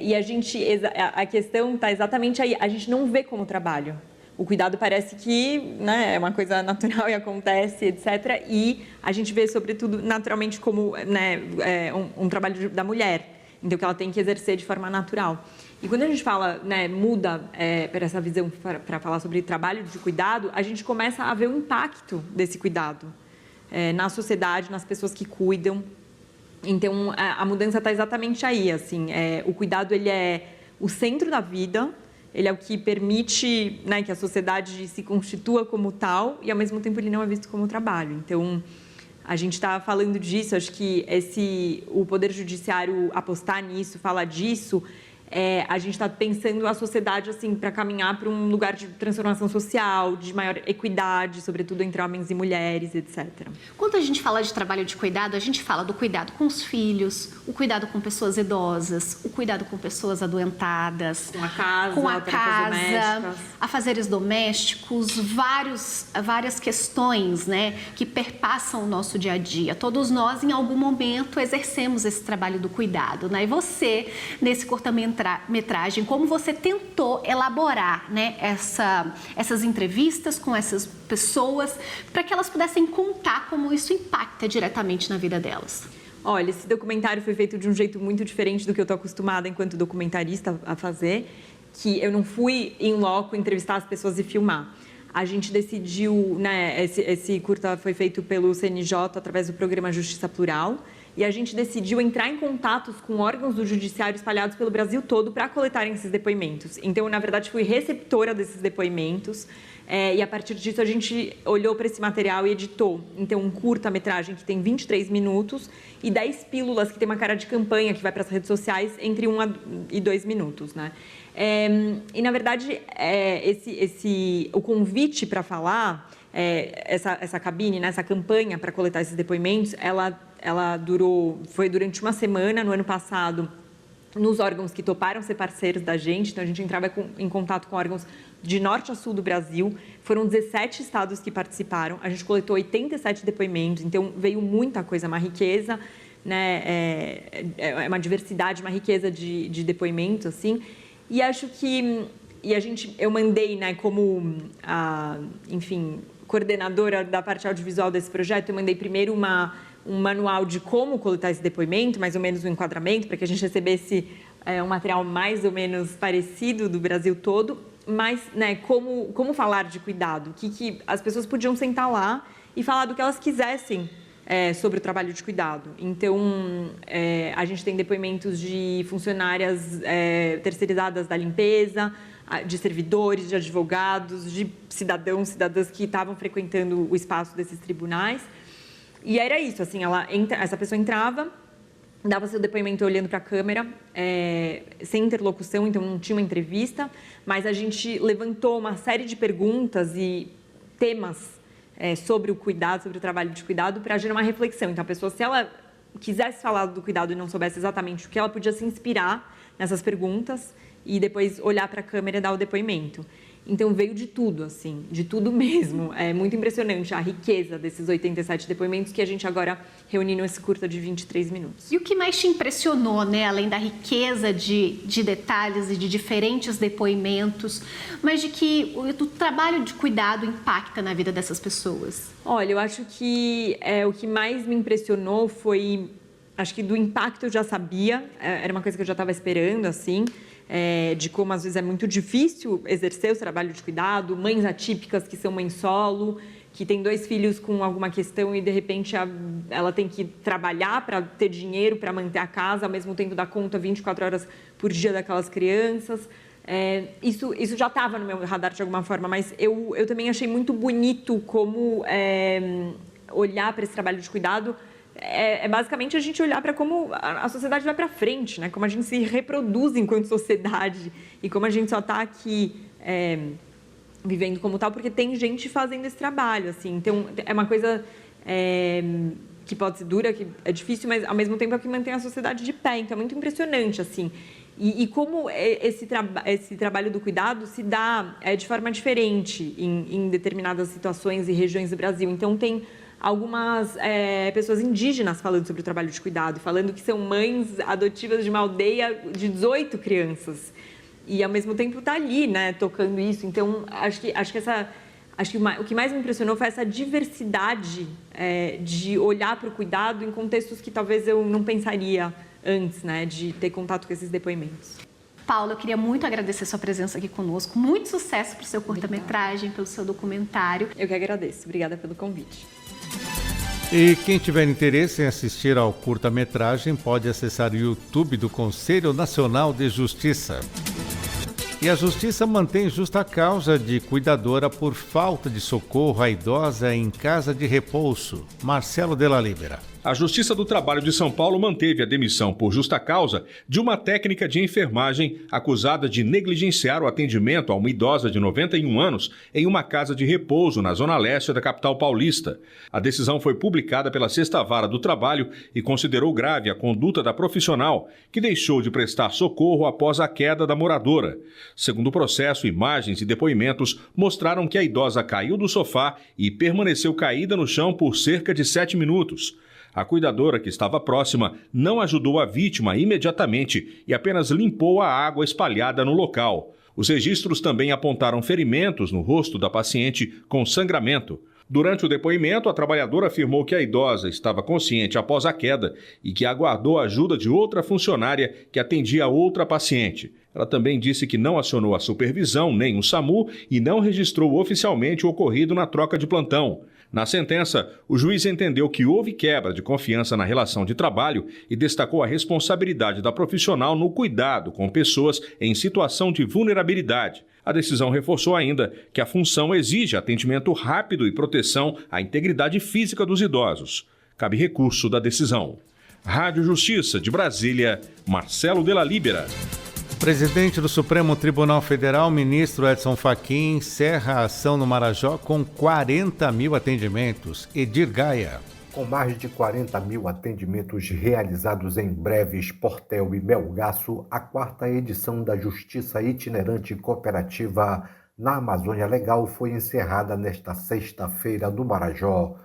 E a questão está exatamente aí, a gente não vê como trabalho. O cuidado parece que, né, é uma coisa natural e acontece, etc. E a gente vê, sobretudo, naturalmente como, né, um trabalho da mulher. Então, que ela tem que exercer de forma natural. E quando a gente fala, né, muda para essa visão, para falar sobre trabalho de cuidado, a gente começa a ver o impacto desse cuidado na sociedade, nas pessoas que cuidam. Então, a mudança está exatamente aí, assim. O cuidado, ele é o centro da vida, ele é o que permite, né, que a sociedade se constitua como tal e, ao mesmo tempo, ele não é visto como trabalho. Então, a gente está falando disso, acho que o Poder Judiciário apostar nisso, falar disso, a gente está pensando a sociedade assim, para caminhar para um lugar de transformação social, de maior equidade, sobretudo entre homens e mulheres, etc. Quando a gente fala de trabalho de cuidado, a gente fala do cuidado com os filhos, o cuidado com pessoas idosas, o cuidado com pessoas adoentadas, com a casa, afazeres domésticos, várias questões, né, que perpassam o nosso dia a dia. Todos nós, em algum momento, exercemos esse trabalho do cuidado, né? E você, nesse curta-metragem, como você tentou elaborar, né, essas entrevistas com essas pessoas para que elas pudessem contar como isso impacta diretamente na vida delas? Olha, esse documentário foi feito de um jeito muito diferente do que eu estou acostumada enquanto documentarista a fazer, que eu não fui em loco entrevistar as pessoas e filmar. A gente decidiu, né, esse curta foi feito pelo CNJ através do programa Justiça Plural, e a gente decidiu entrar em contatos com órgãos do judiciário espalhados pelo Brasil todo para coletarem esses depoimentos. Então, na verdade, fui receptora desses depoimentos e, a partir disso, a gente olhou para esse material e editou. Então, um curta-metragem que tem 23 minutos e 10 pílulas que tem uma cara de campanha que vai para as redes sociais entre 1 e 2 minutos, né? E, na verdade, o convite para falar, essa cabine, né, essa campanha para coletar esses depoimentos, foi durante uma semana no ano passado nos órgãos que toparam ser parceiros da gente. Então, a gente entrava em contato com órgãos de norte a sul do Brasil. Foram 17 estados que participaram. A gente coletou 87 depoimentos. Então, veio muita coisa, uma riqueza, né, uma diversidade, uma riqueza de depoimentos, assim. E acho que eu mandei, né, como coordenadora da parte audiovisual desse projeto, eu mandei primeiro um manual de como coletar esse depoimento, mais ou menos um enquadramento, para que a gente recebesse um material mais ou menos parecido do Brasil todo, mas, né, como falar de cuidado, que as pessoas podiam sentar lá e falar do que elas quisessem sobre o trabalho de cuidado. Então, a gente tem depoimentos de funcionárias terceirizadas da limpeza, de servidores, de advogados, de cidadãs que estavam frequentando o espaço desses tribunais. E era isso, assim, essa pessoa entrava, dava seu depoimento olhando para a câmera, sem interlocução, então não tinha uma entrevista, mas a gente levantou uma série de perguntas e temas sobre o cuidado, sobre o trabalho de cuidado, para gerar uma reflexão. Então, a pessoa, se ela quisesse falar do cuidado e não soubesse exatamente o que, ela podia se inspirar nessas perguntas e depois olhar para a câmera e dar o depoimento. Então veio de tudo, assim, de tudo mesmo. É muito impressionante a riqueza desses 87 depoimentos que a gente agora reuniu nesse curta de 23 minutos. E o que mais te impressionou, né, além da riqueza de detalhes e de diferentes depoimentos, mas de que o trabalho de cuidado impacta na vida dessas pessoas? Olha, eu acho que o que mais me impressionou foi, acho que do impacto eu já sabia, era uma coisa que eu já estava esperando, assim, de como às vezes é muito difícil exercer o trabalho de cuidado, mães atípicas que são mães solo, que tem 2 filhos com alguma questão e de repente ela tem que trabalhar para ter dinheiro para manter a casa, ao mesmo tempo dar conta 24 horas por dia daquelas crianças. Isso já estava no meu radar de alguma forma, mas eu também achei muito bonito como olhar para esse trabalho de cuidado. Basicamente a gente olhar para como a sociedade vai para frente, né? Como a gente se reproduz enquanto sociedade e como a gente só está aqui vivendo como tal porque tem gente fazendo esse trabalho, assim. Então é uma coisa que pode ser dura, que é difícil, mas ao mesmo tempo é que mantém a sociedade de pé. Então é muito impressionante, assim. E como esse trabalho do cuidado se dá de forma diferente em determinadas situações e regiões do Brasil. Então tem algumas pessoas indígenas falando sobre o trabalho de cuidado, falando que são mães adotivas de uma aldeia de 18 crianças. E, ao mesmo tempo, está ali, né, tocando isso. Então, acho que o que mais me impressionou foi essa diversidade de olhar para o cuidado em contextos que talvez eu não pensaria antes, né, de ter contato com esses depoimentos. Paula, eu queria muito agradecer sua presença aqui conosco. Muito sucesso para o seu curta-metragem, pelo seu documentário. Eu que agradeço. Obrigada pelo convite. E quem tiver interesse em assistir ao curta-metragem pode acessar o YouTube do Conselho Nacional de Justiça. E a Justiça mantém justa causa de cuidadora por falta de socorro à idosa em casa de repouso. Marcelo Della Libera. A Justiça do Trabalho de São Paulo manteve a demissão por justa causa de uma técnica de enfermagem acusada de negligenciar o atendimento a uma idosa de 91 anos em uma casa de repouso na zona leste da capital paulista. A decisão foi publicada pela Sexta Vara do Trabalho e considerou grave a conduta da profissional, que deixou de prestar socorro após a queda da moradora. Segundo o processo, imagens e depoimentos mostraram que a idosa caiu do sofá e permaneceu caída no chão por cerca de 7 minutos. A cuidadora, que estava próxima, não ajudou a vítima imediatamente e apenas limpou a água espalhada no local. Os registros também apontaram ferimentos no rosto da paciente com sangramento. Durante o depoimento, a trabalhadora afirmou que a idosa estava consciente após a queda e que aguardou a ajuda de outra funcionária que atendia a outra paciente. Ela também disse que não acionou a supervisão nem o SAMU e não registrou oficialmente o ocorrido na troca de plantão. Na sentença, o juiz entendeu que houve quebra de confiança na relação de trabalho e destacou a responsabilidade da profissional no cuidado com pessoas em situação de vulnerabilidade. A decisão reforçou ainda que a função exige atendimento rápido e proteção à integridade física dos idosos. Cabe recurso da decisão. Rádio Justiça de Brasília, Marcelo Della Libera. Presidente do Supremo Tribunal Federal, ministro Edson Fachin, encerra a ação no Marajó com 40 mil atendimentos. Edir Gaia. Com mais de 40 mil atendimentos realizados em Breves, Portel e Melgaço, a 4ª edição da Justiça Itinerante Cooperativa na Amazônia Legal foi encerrada nesta sexta-feira no Marajó.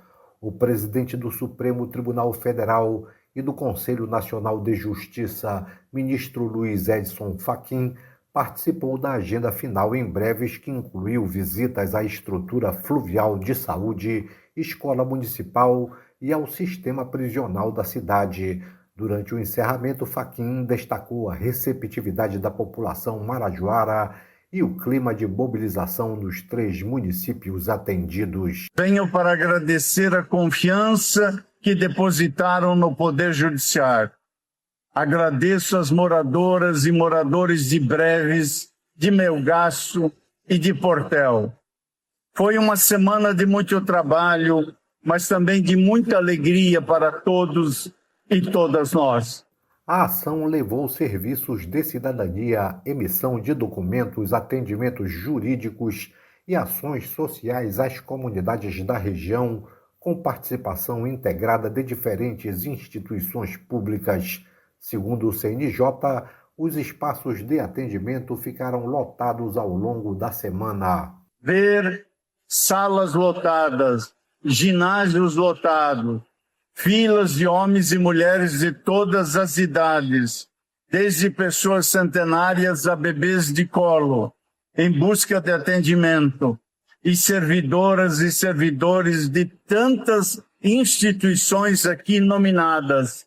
O presidente do Supremo Tribunal Federal e do Conselho Nacional de Justiça, ministro Luiz Edson Fachin, participou da agenda final em Breves, que incluiu visitas à estrutura fluvial de saúde, escola municipal e ao sistema prisional da cidade. Durante o encerramento, Fachin destacou a receptividade da população marajoara e o clima de mobilização nos 3 municípios atendidos. Venho para agradecer a confiança que depositaram no Poder Judiciário. Agradeço às moradoras e moradores de Breves, de Melgaço e de Portel. Foi uma semana de muito trabalho, mas também de muita alegria para todos e todas nós. A ação levou serviços de cidadania, emissão de documentos, atendimentos jurídicos e ações sociais às comunidades da região, com participação integrada de diferentes instituições públicas. Segundo o CNJ, Os espaços de atendimento ficaram lotados ao longo da semana. Ver salas lotadas, ginásios lotados, filas de homens e mulheres de todas as idades, desde pessoas centenárias a bebês de colo, em busca de atendimento, e servidoras e servidores de tantas instituições aqui nominadas,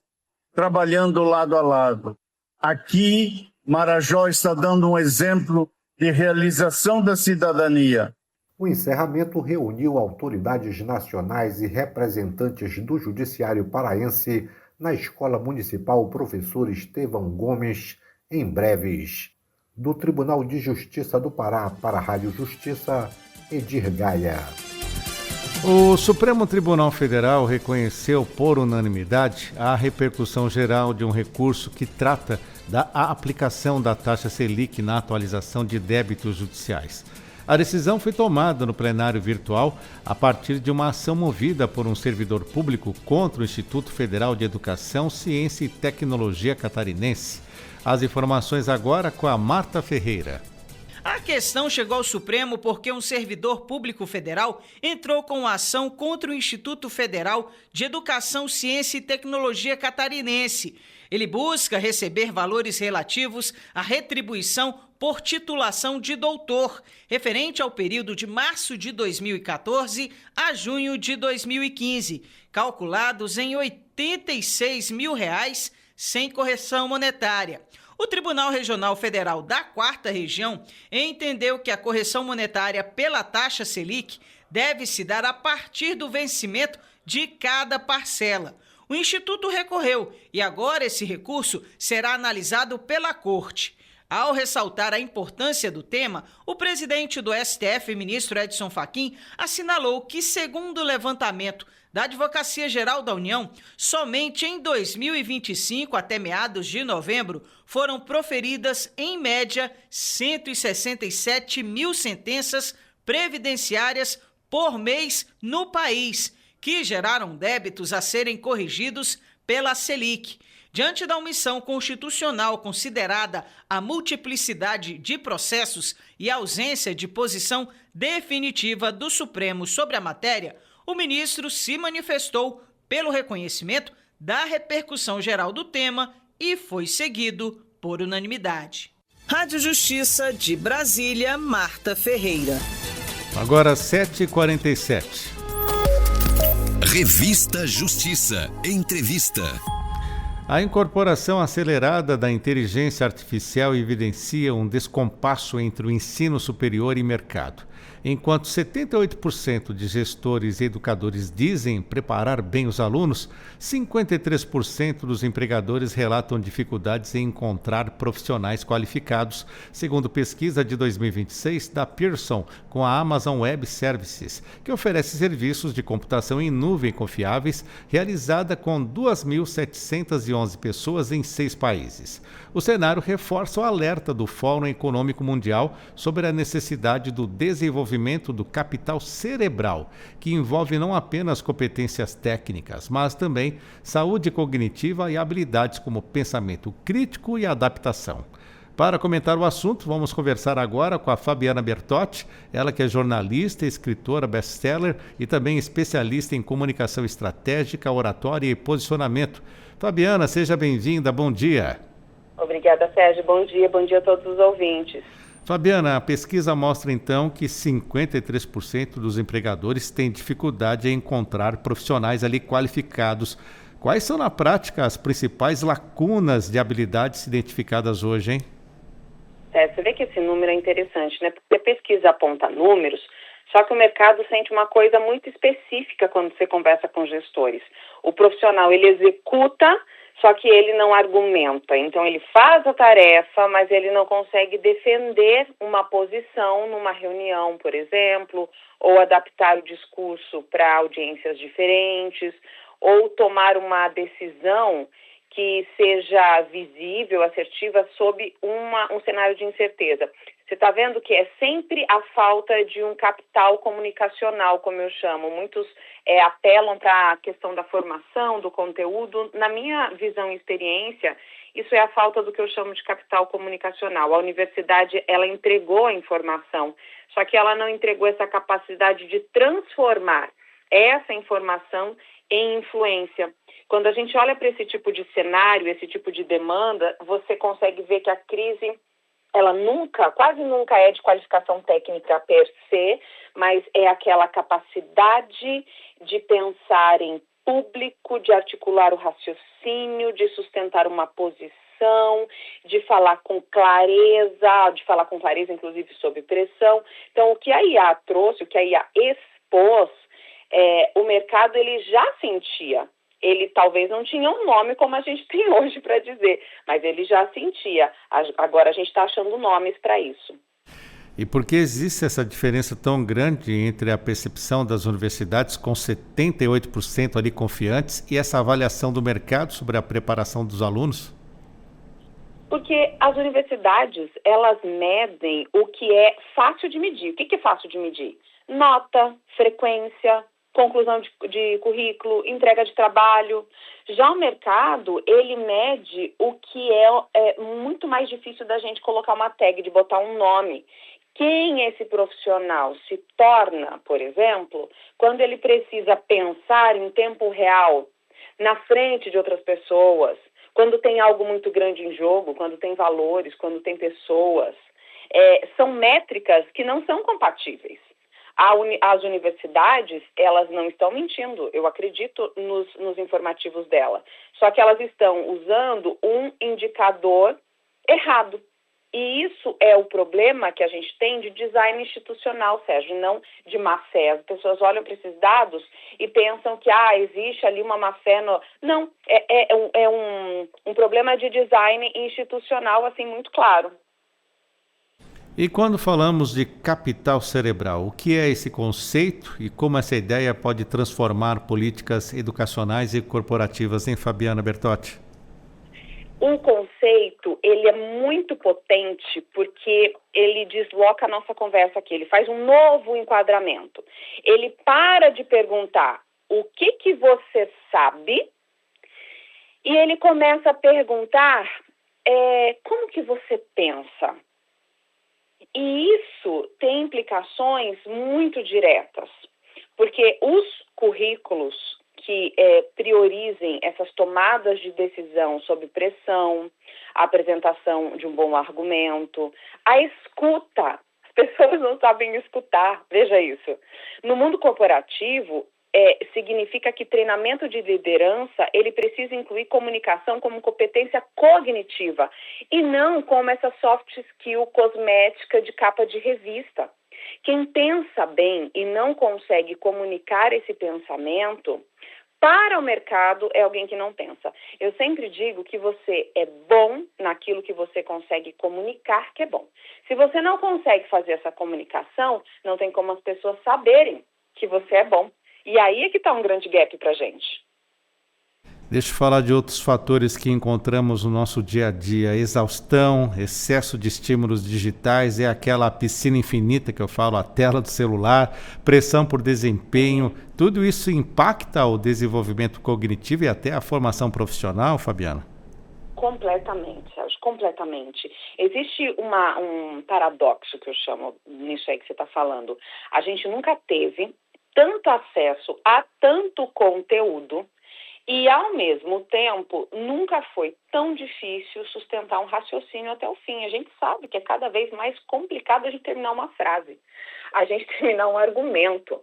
trabalhando lado a lado. Aqui, Marajó está dando um exemplo de realização da cidadania. O encerramento reuniu autoridades nacionais e representantes do Judiciário paraense na Escola Municipal Professor Estevão Gomes, em breves. Do Tribunal de Justiça do Pará para a Rádio Justiça, Edir Gaia. O Supremo Tribunal Federal reconheceu por unanimidade a repercussão geral de um recurso que trata da aplicação da taxa Selic na atualização de débitos judiciais. A decisão foi tomada no plenário virtual a partir de uma ação movida por um servidor público contra o Instituto Federal de Educação, Ciência e Tecnologia Catarinense. As informações agora com a Marta Ferreira. A questão chegou ao Supremo porque um servidor público federal entrou com a ação contra o Instituto Federal de Educação, Ciência e Tecnologia Catarinense. Ele busca receber valores relativos à retribuição por titulação de doutor, referente ao período de março de 2014 a junho de 2015, calculados em R$ 86 mil sem correção monetária. O Tribunal Regional Federal da 4ª Região entendeu que a correção monetária pela taxa Selic deve se dar a partir do vencimento de cada parcela. O Instituto recorreu e agora esse recurso será analisado pela Corte. Ao ressaltar a importância do tema, o presidente do STF, ministro Edson Fachin, assinalou que, segundo o levantamento da Advocacia Geral da União, somente em 2025, até meados de novembro, foram proferidas, em média, 167 mil sentenças previdenciárias por mês no país, que geraram débitos a serem corrigidos pela Selic. Diante da omissão constitucional considerada a multiplicidade de processos e a ausência de posição definitiva do Supremo sobre a matéria, o ministro se manifestou pelo reconhecimento da repercussão geral do tema e foi seguido por unanimidade. Rádio Justiça de Brasília, Marta Ferreira. Agora 7h47. Revista Justiça. Entrevista. A incorporação acelerada da inteligência artificial evidencia um descompasso entre o ensino superior e mercado. Enquanto 78% de gestores e educadores dizem preparar bem os alunos, 53% dos empregadores relatam dificuldades em encontrar profissionais qualificados, segundo pesquisa de 2026 da Pearson com a Amazon Web Services, que oferece serviços de computação em nuvem confiáveis, realizada com 2.711 pessoas em 6 países. O cenário reforça o alerta do Fórum Econômico Mundial sobre a necessidade do desenvolvimento do capital cerebral, que envolve não apenas competências técnicas, mas também saúde cognitiva e habilidades como pensamento crítico e adaptação. Para comentar o assunto, vamos conversar agora com a Fabiana Bertotti, ela que é jornalista, escritora, best-seller e também especialista em comunicação estratégica, oratória e posicionamento. Fabiana, seja bem-vinda, bom dia. Obrigada, Sérgio, bom dia a todos os ouvintes. Fabiana, a pesquisa mostra então que 53% dos empregadores têm dificuldade em encontrar profissionais ali qualificados. Quais são, na prática, as principais lacunas de habilidades identificadas hoje, hein? Você vê que esse número é interessante, né? Porque a pesquisa aponta números, só que o mercado sente uma coisa muito específica quando você conversa com gestores. O profissional, ele executa, só que ele não argumenta. Então, ele faz a tarefa, mas ele não consegue defender uma posição numa reunião, por exemplo, ou adaptar o discurso para audiências diferentes, ou tomar uma decisão que seja visível, assertiva, sob um cenário de incerteza. Você está vendo que é sempre a falta de um capital comunicacional, como eu chamo. Muitos apelam para a questão da formação, do conteúdo. Na minha visão e experiência, isso é a falta do que eu chamo de capital comunicacional. A universidade, ela entregou a informação, só que ela não entregou essa capacidade de transformar essa informação em influência. Quando a gente olha para esse tipo de cenário, esse tipo de demanda, você consegue ver que a crise, ela quase nunca é de qualificação técnica per se, mas é aquela capacidade de pensar em público, de articular o raciocínio, de sustentar uma posição, de falar com clareza inclusive sob pressão. Então, o que a IA trouxe, o que a IA expôs, o mercado ele já sentia. Ele talvez não tinha um nome como a gente tem hoje para dizer, mas ele já sentia. Agora a gente está achando nomes para isso. E por que existe essa diferença tão grande entre a percepção das universidades, com 78% ali confiantes, e essa avaliação do mercado sobre a preparação dos alunos? Porque as universidades, elas medem o que é fácil de medir. O que é fácil de medir? Nota, frequência, conclusão de currículo, entrega de trabalho. Já o mercado, ele mede o que é muito mais difícil da gente colocar uma tag, de botar um nome. Quem esse profissional se torna, por exemplo, quando ele precisa pensar em tempo real, na frente de outras pessoas, quando tem algo muito grande em jogo, quando tem valores, quando tem pessoas. São métricas que não são compatíveis. As universidades, elas não estão mentindo, eu acredito nos informativos dela. Só que elas estão usando um indicador errado. E isso é o problema que a gente tem de design institucional, Sérgio, não de má fé. As pessoas olham para esses dados e pensam que existe ali uma má fé. Não, é um problema de design institucional, assim, muito claro. E quando falamos de capital cerebral, o que é esse conceito e como essa ideia pode transformar políticas educacionais e corporativas, hein, Fabiana Bertotti? O conceito, ele é muito potente porque ele desloca a nossa conversa aqui, ele faz um novo enquadramento. Ele para de perguntar o que você sabe e ele começa a perguntar como que você pensa. E isso tem implicações muito diretas, porque os currículos que priorizem essas tomadas de decisão sob pressão, a apresentação de um bom argumento, a escuta. As pessoas não sabem escutar, veja isso. No mundo corporativo, significa que treinamento de liderança, ele precisa incluir comunicação como competência cognitiva e não como essa soft skill cosmética de capa de revista. Quem pensa bem e não consegue comunicar esse pensamento para o mercado é alguém que não pensa. Eu sempre digo que você é bom naquilo que você consegue comunicar, que é bom. Se você não consegue fazer essa comunicação, não tem como as pessoas saberem que você é bom. E aí é que está um grande gap para a gente. Deixa eu falar de outros fatores que encontramos no nosso dia a dia. Exaustão, excesso de estímulos digitais, é aquela piscina infinita que eu falo, a tela do celular, pressão por desempenho. Tudo isso impacta o desenvolvimento cognitivo e até a formação profissional, Fabiana? Completamente, Sérgio, completamente. Existe um paradoxo que eu chamo nisso aí que você está falando. A gente nunca teve tanto acesso a tanto conteúdo e, ao mesmo tempo, nunca foi tão difícil sustentar um raciocínio até o fim. A gente sabe que é cada vez mais complicado a gente terminar uma frase, a gente terminar um argumento.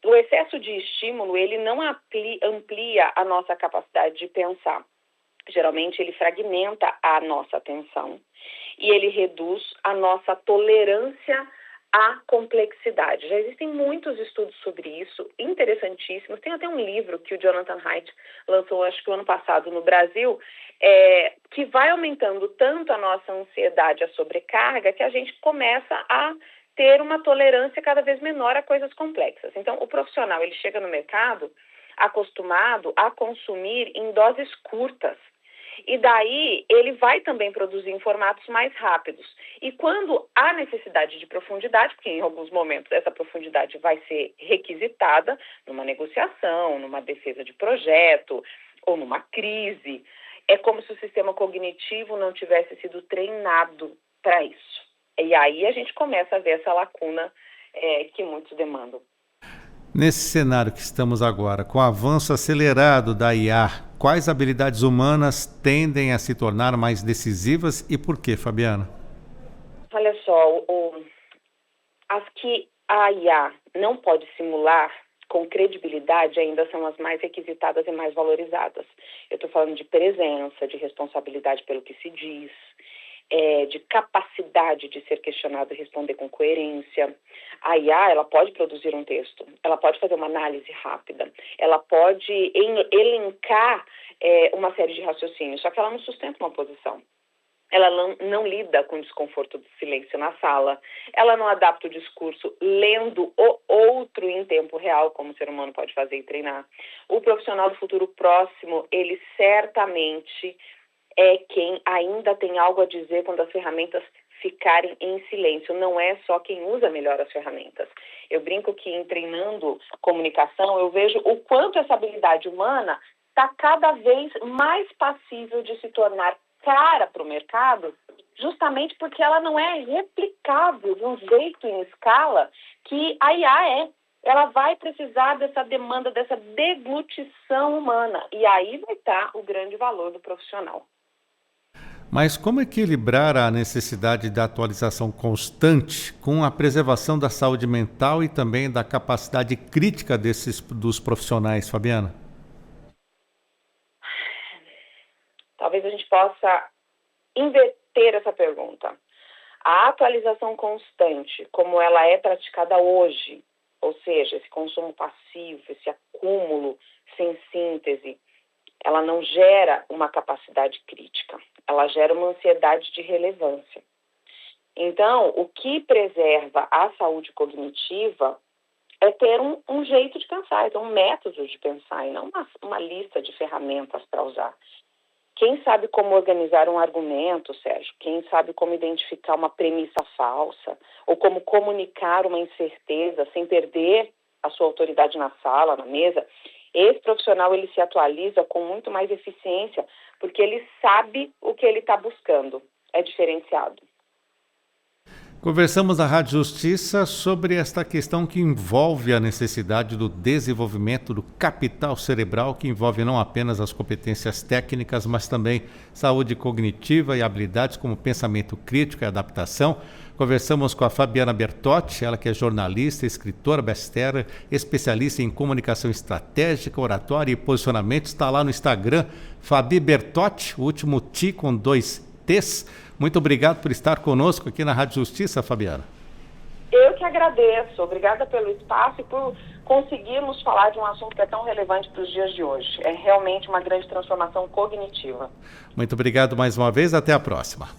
O excesso de estímulo, ele não amplia a nossa capacidade de pensar. Geralmente, ele fragmenta a nossa atenção e ele reduz a nossa tolerância à complexidade. Já existem muitos estudos sobre isso, interessantíssimos. Tem até um livro que o Jonathan Haidt lançou, acho que o ano passado, no Brasil, que vai aumentando tanto a nossa ansiedade, a sobrecarga, que a gente começa a ter uma tolerância cada vez menor a coisas complexas. Então, o profissional, ele chega no mercado acostumado a consumir em doses curtas. E daí ele vai também produzir em formatos mais rápidos. E quando há necessidade de profundidade, porque em alguns momentos essa profundidade vai ser requisitada numa negociação, numa defesa de projeto ou numa crise, é como se o sistema cognitivo não tivesse sido treinado para isso. E aí a gente começa a ver essa lacuna que muitos demandam. Nesse cenário que estamos agora, com o avanço acelerado da IA, quais habilidades humanas tendem a se tornar mais decisivas e por quê, Fabiana? Olha só, as que a IA não pode simular com credibilidade ainda são as mais requisitadas e mais valorizadas. Eu estou falando de presença, de responsabilidade pelo que se diz, de capacidade de ser questionado e responder com coerência. A IA, ela pode produzir um texto, ela pode fazer uma análise rápida, ela pode elencar uma série de raciocínios, só que ela não sustenta uma posição. Ela não lida com o desconforto do silêncio na sala, ela não adapta o discurso lendo o outro em tempo real, como o ser humano pode fazer e treinar. O profissional do futuro próximo, ele certamente é quem ainda tem algo a dizer quando as ferramentas ficarem em silêncio. Não é só quem usa melhor as ferramentas. Eu brinco que em treinando comunicação, eu vejo o quanto essa habilidade humana está cada vez mais passível de se tornar cara para o mercado, justamente porque ela não é replicável de um jeito em escala que a IA é. Ela vai precisar dessa demanda, dessa deglutição humana. E aí vai estar o grande valor do profissional. Mas como equilibrar a necessidade da atualização constante com a preservação da saúde mental e também da capacidade crítica dos profissionais, Fabiana? Talvez a gente possa inverter essa pergunta. A atualização constante, como ela é praticada hoje, ou seja, esse consumo passivo, esse acúmulo sem síntese, ela não gera uma capacidade crítica, ela gera uma ansiedade de relevância. Então, o que preserva a saúde cognitiva é ter um jeito de pensar, um método de pensar, e não uma lista de ferramentas para usar. Quem sabe como organizar um argumento, Sérgio? Quem sabe como identificar uma premissa falsa? Ou como comunicar uma incerteza sem perder a sua autoridade na sala, na mesa? Esse profissional, ele se atualiza com muito mais eficiência, porque ele sabe o que ele está buscando. É diferenciado. Conversamos na Rádio Justiça sobre esta questão que envolve a necessidade do desenvolvimento do capital cerebral, que envolve não apenas as competências técnicas, mas também saúde cognitiva e habilidades como pensamento crítico e adaptação. Conversamos com a Fabiana Bertotti, ela que é jornalista, escritora, best-seller, especialista em comunicação estratégica, oratória e posicionamento. Está lá no Instagram, Fabi Bertotti, o último T com 2 T's. Muito obrigado por estar conosco aqui na Rádio Justiça, Fabiana. Eu que agradeço. Obrigada pelo espaço e por conseguirmos falar de um assunto que é tão relevante para os dias de hoje. É realmente uma grande transformação cognitiva. Muito obrigado mais uma vez. Até a próxima.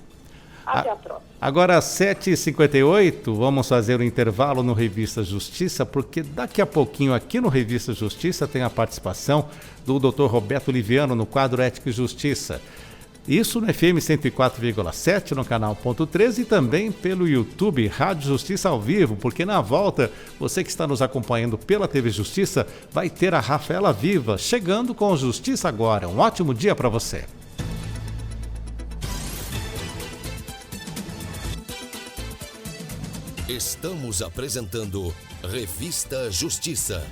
Até a próxima. Agora, às 7h58, vamos fazer um intervalo no Revista Justiça, porque daqui a pouquinho aqui no Revista Justiça tem a participação do Dr. Roberto Liviano no quadro Ética e Justiça. Isso no FM 104,7, no canal Ponto 13 e também pelo YouTube Rádio Justiça ao vivo, porque na volta, você que está nos acompanhando pela TV Justiça, vai ter a Rafaela Viva chegando com Justiça Agora. Um ótimo dia para você. Estamos apresentando Revista Justiça.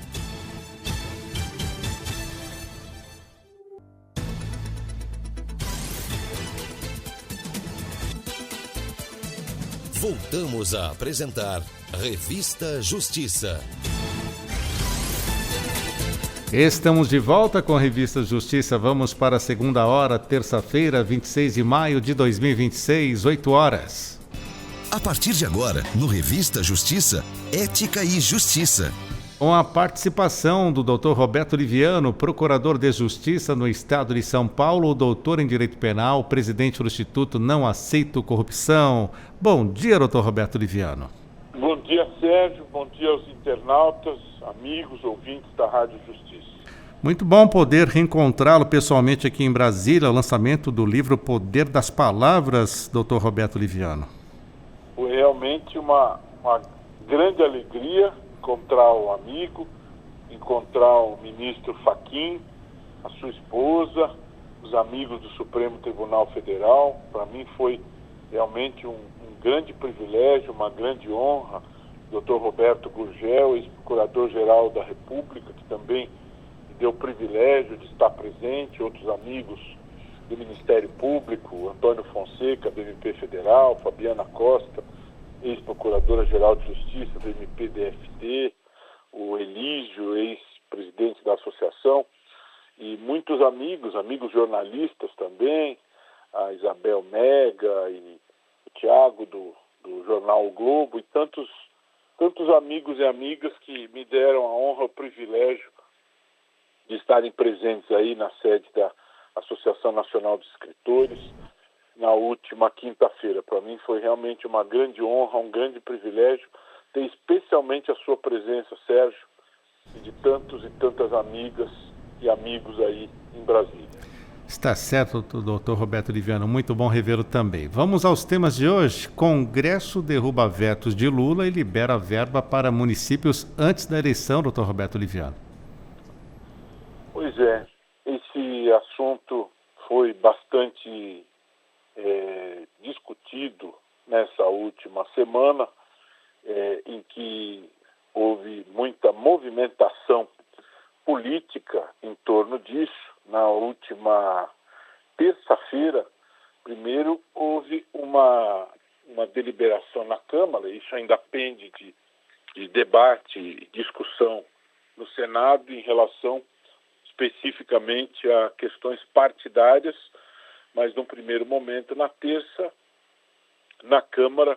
Voltamos a apresentar Revista Justiça. Estamos de volta com a Revista Justiça. Vamos para a segunda hora, terça-feira, 26 de maio de 2026, 8 horas. A partir de agora, no Revista Justiça, Ética e Justiça. Com a participação do Dr. Roberto Liviano, procurador de Justiça no Estado de São Paulo, doutor em Direito Penal, presidente do Instituto Não Aceito Corrupção. Bom dia, Dr. Roberto Liviano. Bom dia, Sérgio. Bom dia aos internautas, amigos, ouvintes da Rádio Justiça. Muito bom poder reencontrá-lo pessoalmente aqui em Brasília, o lançamento do livro Poder das Palavras, Dr. Roberto Liviano. Foi realmente uma grande alegria encontrar o amigo, encontrar o ministro Fachin, a sua esposa, os amigos do Supremo Tribunal Federal. Para mim foi realmente um grande privilégio, uma grande honra. Dr. Roberto Gurgel, ex-procurador-geral da República, que também me deu o privilégio de estar presente, outros amigos do Ministério Público, Antônio Fonseca, do MP Federal, Fabiana Costa, ex-procuradora-geral de Justiça do MP-DFT, o Elísio, ex-presidente da associação, e muitos amigos jornalistas também, a Isabel Mega e o Tiago do jornal O Globo, e tantos amigos e amigas que me deram a honra, o privilégio de estarem presentes aí na sede da Associação Nacional de Escritores na última quinta-feira. Para mim foi realmente uma grande honra, um grande privilégio ter especialmente a sua presença, Sérgio, e de tantos e tantas amigas e amigos aí em Brasília. Está certo, doutor Roberto Liviano, muito bom revê-lo também. Vamos aos temas de hoje. Congresso derruba vetos de Lula e libera verba para municípios antes da eleição, doutor Roberto Liviano. Pois é, esse assunto foi bastante discutido nessa última semana, em que houve muita movimentação política em torno disso. Na última terça-feira, primeiro houve uma deliberação na Câmara, isso ainda pende de debate e discussão no Senado em relação especificamente a questões partidárias, mas num primeiro momento, na terça, na Câmara,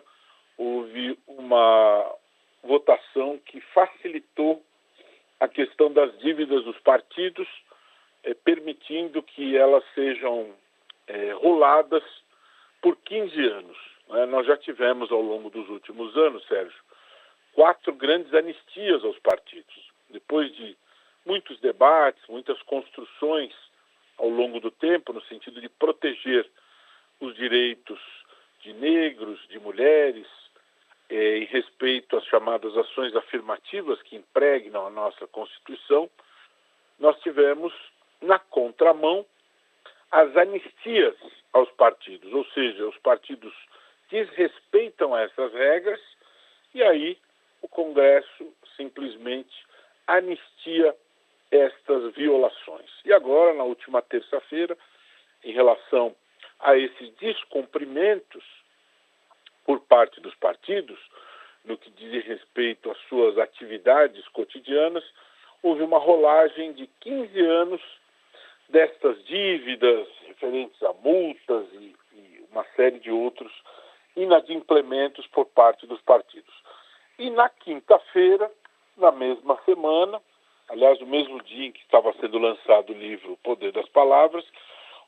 houve uma votação que facilitou a questão das dívidas dos partidos, permitindo que elas sejam roladas por 15 anos. Né? Nós já tivemos ao longo dos últimos anos, Sérgio, 4 grandes anistias aos partidos. Depois de muitos debates, muitas construções ao longo do tempo, no sentido de proteger os direitos de negros, de mulheres, em respeito às chamadas ações afirmativas que impregnam a nossa Constituição, nós tivemos na contramão as anistias aos partidos, ou seja, os partidos desrespeitam essas regras e aí o Congresso simplesmente anistia estas violações. E agora, na última terça-feira, em relação a esses descumprimentos por parte dos partidos, no que diz respeito às suas atividades cotidianas, houve uma rolagem de 15 anos destas dívidas referentes a multas e uma série de outros inadimplementos por parte dos partidos. E na quinta-feira, na mesma semana, aliás, no mesmo dia em que estava sendo lançado o livro Poder das Palavras,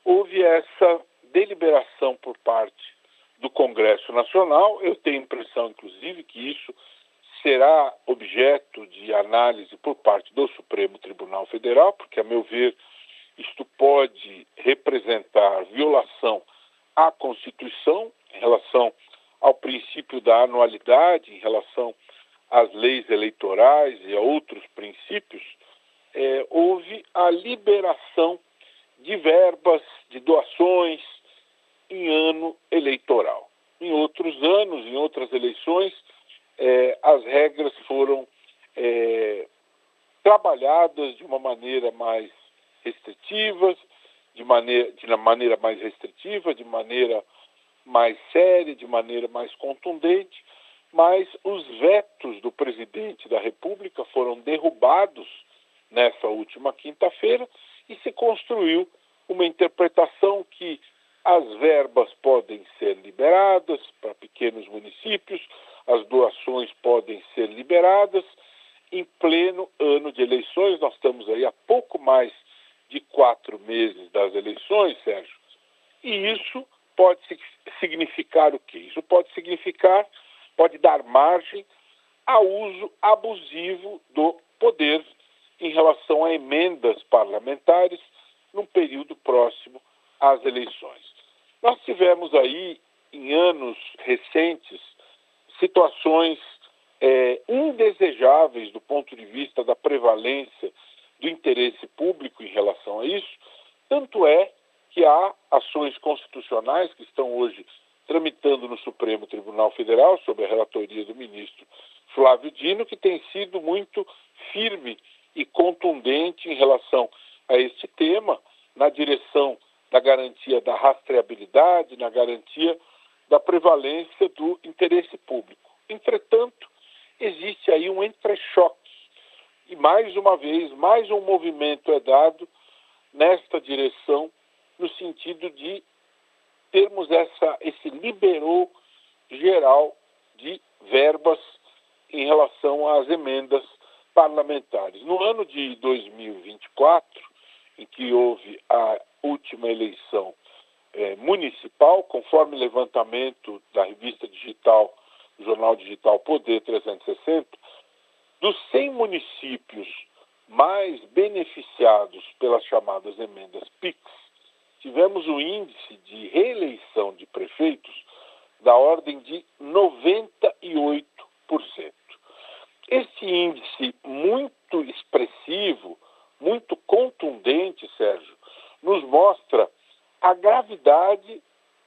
houve essa deliberação por parte do Congresso Nacional. Eu tenho a impressão, inclusive, que isso será objeto de análise por parte do Supremo Tribunal Federal, porque, a meu ver, isto pode representar violação à Constituição, em relação ao princípio da anualidade, em relação às leis eleitorais e a outros princípios. Houve a liberação de verbas, de doações em ano eleitoral. Em outros anos, em outras eleições, as regras foram trabalhadas de uma maneira mais restritiva, de maneira mais restritiva, de maneira mais séria, de maneira mais contundente, mas os vetos do presidente da República foram derrubados nessa última quinta-feira e se construiu uma interpretação que as verbas podem ser liberadas para pequenos municípios, as doações podem ser liberadas em pleno ano de eleições. Nós estamos aí há pouco mais de 4 meses das eleições, Sérgio, e isso pode significar o quê? Isso pode dar margem ao uso abusivo do poder em relação a emendas parlamentares num período próximo às eleições. Nós tivemos aí, em anos recentes, situações indesejáveis do ponto de vista da prevalência do interesse público em relação a isso, tanto é que há ações constitucionais que estão hoje tramitando no Supremo Tribunal Federal, sob a relatoria do ministro Flávio Dino, que tem sido muito firme e contundente em relação a este tema, na direção da garantia da rastreabilidade, na garantia da prevalência do interesse público. Entretanto, existe aí um entrechoque e, mais uma vez, mais um movimento é dado nesta direção, no sentido de termos esse liberou geral de verbas em relação às emendas parlamentares. No ano de 2024, em que houve a última eleição municipal, conforme levantamento da revista digital, Jornal Digital Poder 360, dos 100 municípios mais beneficiados pelas chamadas emendas PIX, tivemos um índice de reeleição de prefeitos da ordem de 98%. Esse índice muito expressivo, muito contundente, Sérgio, nos mostra a gravidade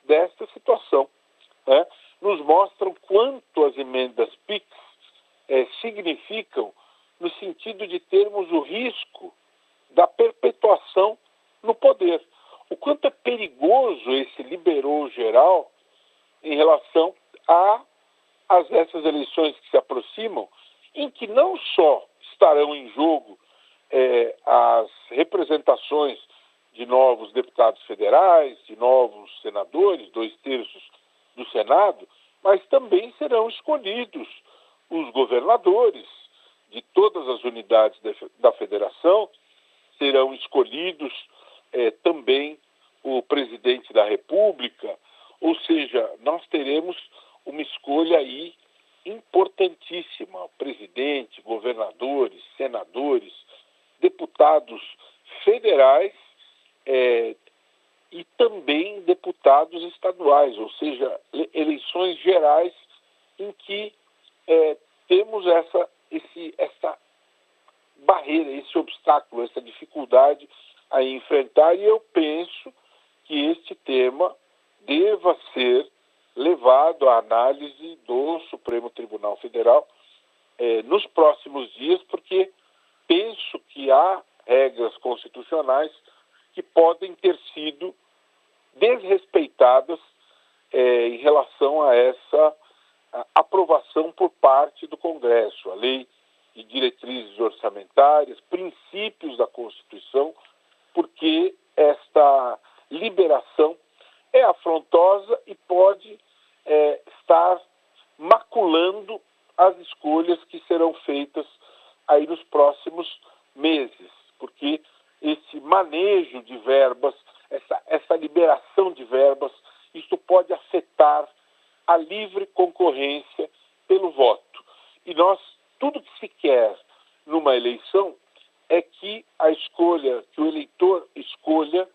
desta situação, né? Nos mostram quanto as emendas PIX significam no sentido de termos o risco da perpetuação no poder. O quanto é perigoso esse liberou geral em relação a essas eleições que se aproximam, em que não só estarão em jogo as representações de novos deputados federais, de novos senadores, 2/3 do Senado, mas também serão escolhidos os governadores de todas as unidades da federação, serão escolhidos também o presidente da República, ou seja, nós teremos uma escolha aí importantíssima, presidente, governadores, senadores, deputados federais e também deputados estaduais, ou seja, eleições gerais em que temos essa barreira, esse obstáculo, essa dificuldade a enfrentar, e eu penso que este tema deva ser levado à análise do Supremo Tribunal Federal nos próximos dias, porque penso que há regras constitucionais que podem ter sido desrespeitadas em relação a essa aprovação por parte do Congresso, a lei de diretrizes orçamentárias, princípios da Constituição, porque esta liberação é afrontosa e pode estar maculando as escolhas que serão feitas aí nos próximos meses, porque esse manejo de verbas, essa liberação de verbas, isso pode afetar a livre concorrência pelo voto. E tudo que se quer numa eleição é que que o eleitor escolha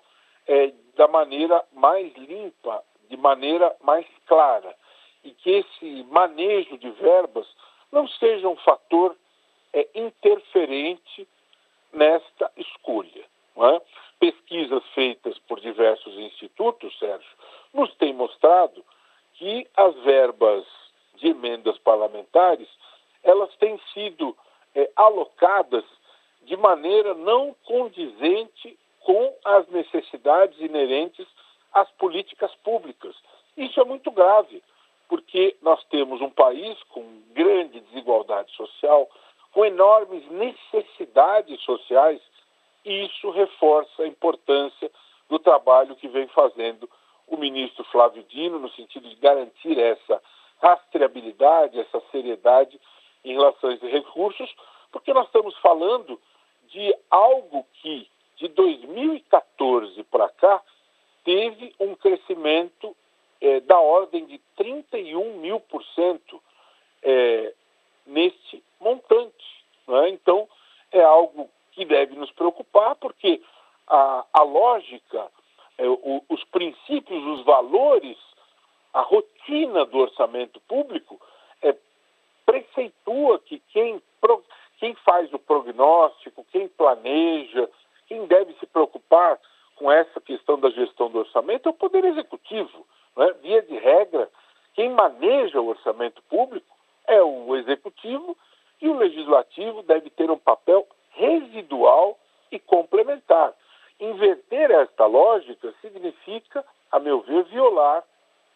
da maneira mais limpa, de maneira mais clara, e que esse manejo de verbas não seja um fator interferente nesta escolha. Não é? Pesquisas feitas por diversos institutos, Sérgio, nos têm mostrado que as verbas de emendas parlamentares, elas têm sido alocadas de maneira não condizente com as necessidades inerentes às políticas públicas. Isso é muito grave, porque nós temos um país com grande desigualdade social, com enormes necessidades sociais, e isso reforça a importância do trabalho que vem fazendo o ministro Flávio Dino, no sentido de garantir essa rastreabilidade, essa seriedade em relação a esses recursos, porque nós estamos falando de algo que, de 2014 para cá, teve um crescimento da ordem de 31.000% neste montante. Não é? Então, é algo que deve nos preocupar, porque a lógica, os princípios, os valores, a rotina do orçamento público preceitua que quem faz o prognóstico, quem planeja, quem deve se preocupar com essa questão da gestão do orçamento é o Poder Executivo. Não é? Via de regra, quem maneja o orçamento público é o Executivo e o Legislativo deve ter um papel residual e complementar. Inverter esta lógica significa, a meu ver, violar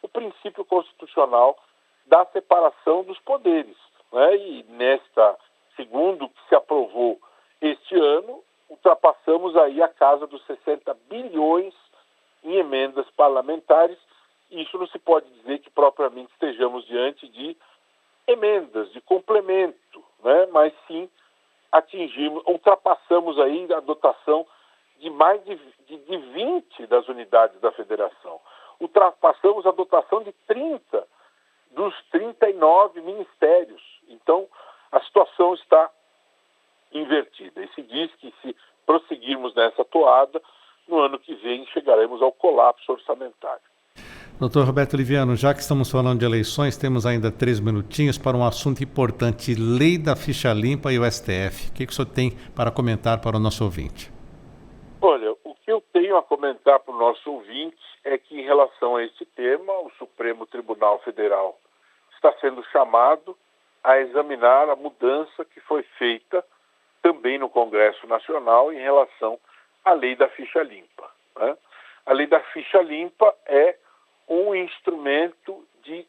o princípio constitucional da separação dos poderes. Né? E segundo que se aprovou este ano, ultrapassamos aí a casa dos 60 bilhões em emendas parlamentares. Isso não se pode dizer que propriamente estejamos diante de emendas, de complemento, né? Mas sim ultrapassamos aí a dotação de mais de 20 das unidades da federação. Ultrapassamos a dotação de 30 dos 39 ministérios. Então, a situação está invertida. E se diz que se prosseguirmos nessa toada, no ano que vem chegaremos ao colapso orçamentário. Doutor Roberto Liviano, já que estamos falando de eleições, temos ainda 3 minutinhos para um assunto importante, Lei da Ficha Limpa e o STF. O que o senhor tem para comentar para o nosso ouvinte? Olha, o que eu tenho a comentar para o nosso ouvinte é que, em relação a este tema, o Supremo Tribunal Federal está sendo chamado a examinar a mudança que foi feita também no Congresso Nacional em relação à Lei da Ficha Limpa. Né? A Lei da Ficha Limpa é um instrumento de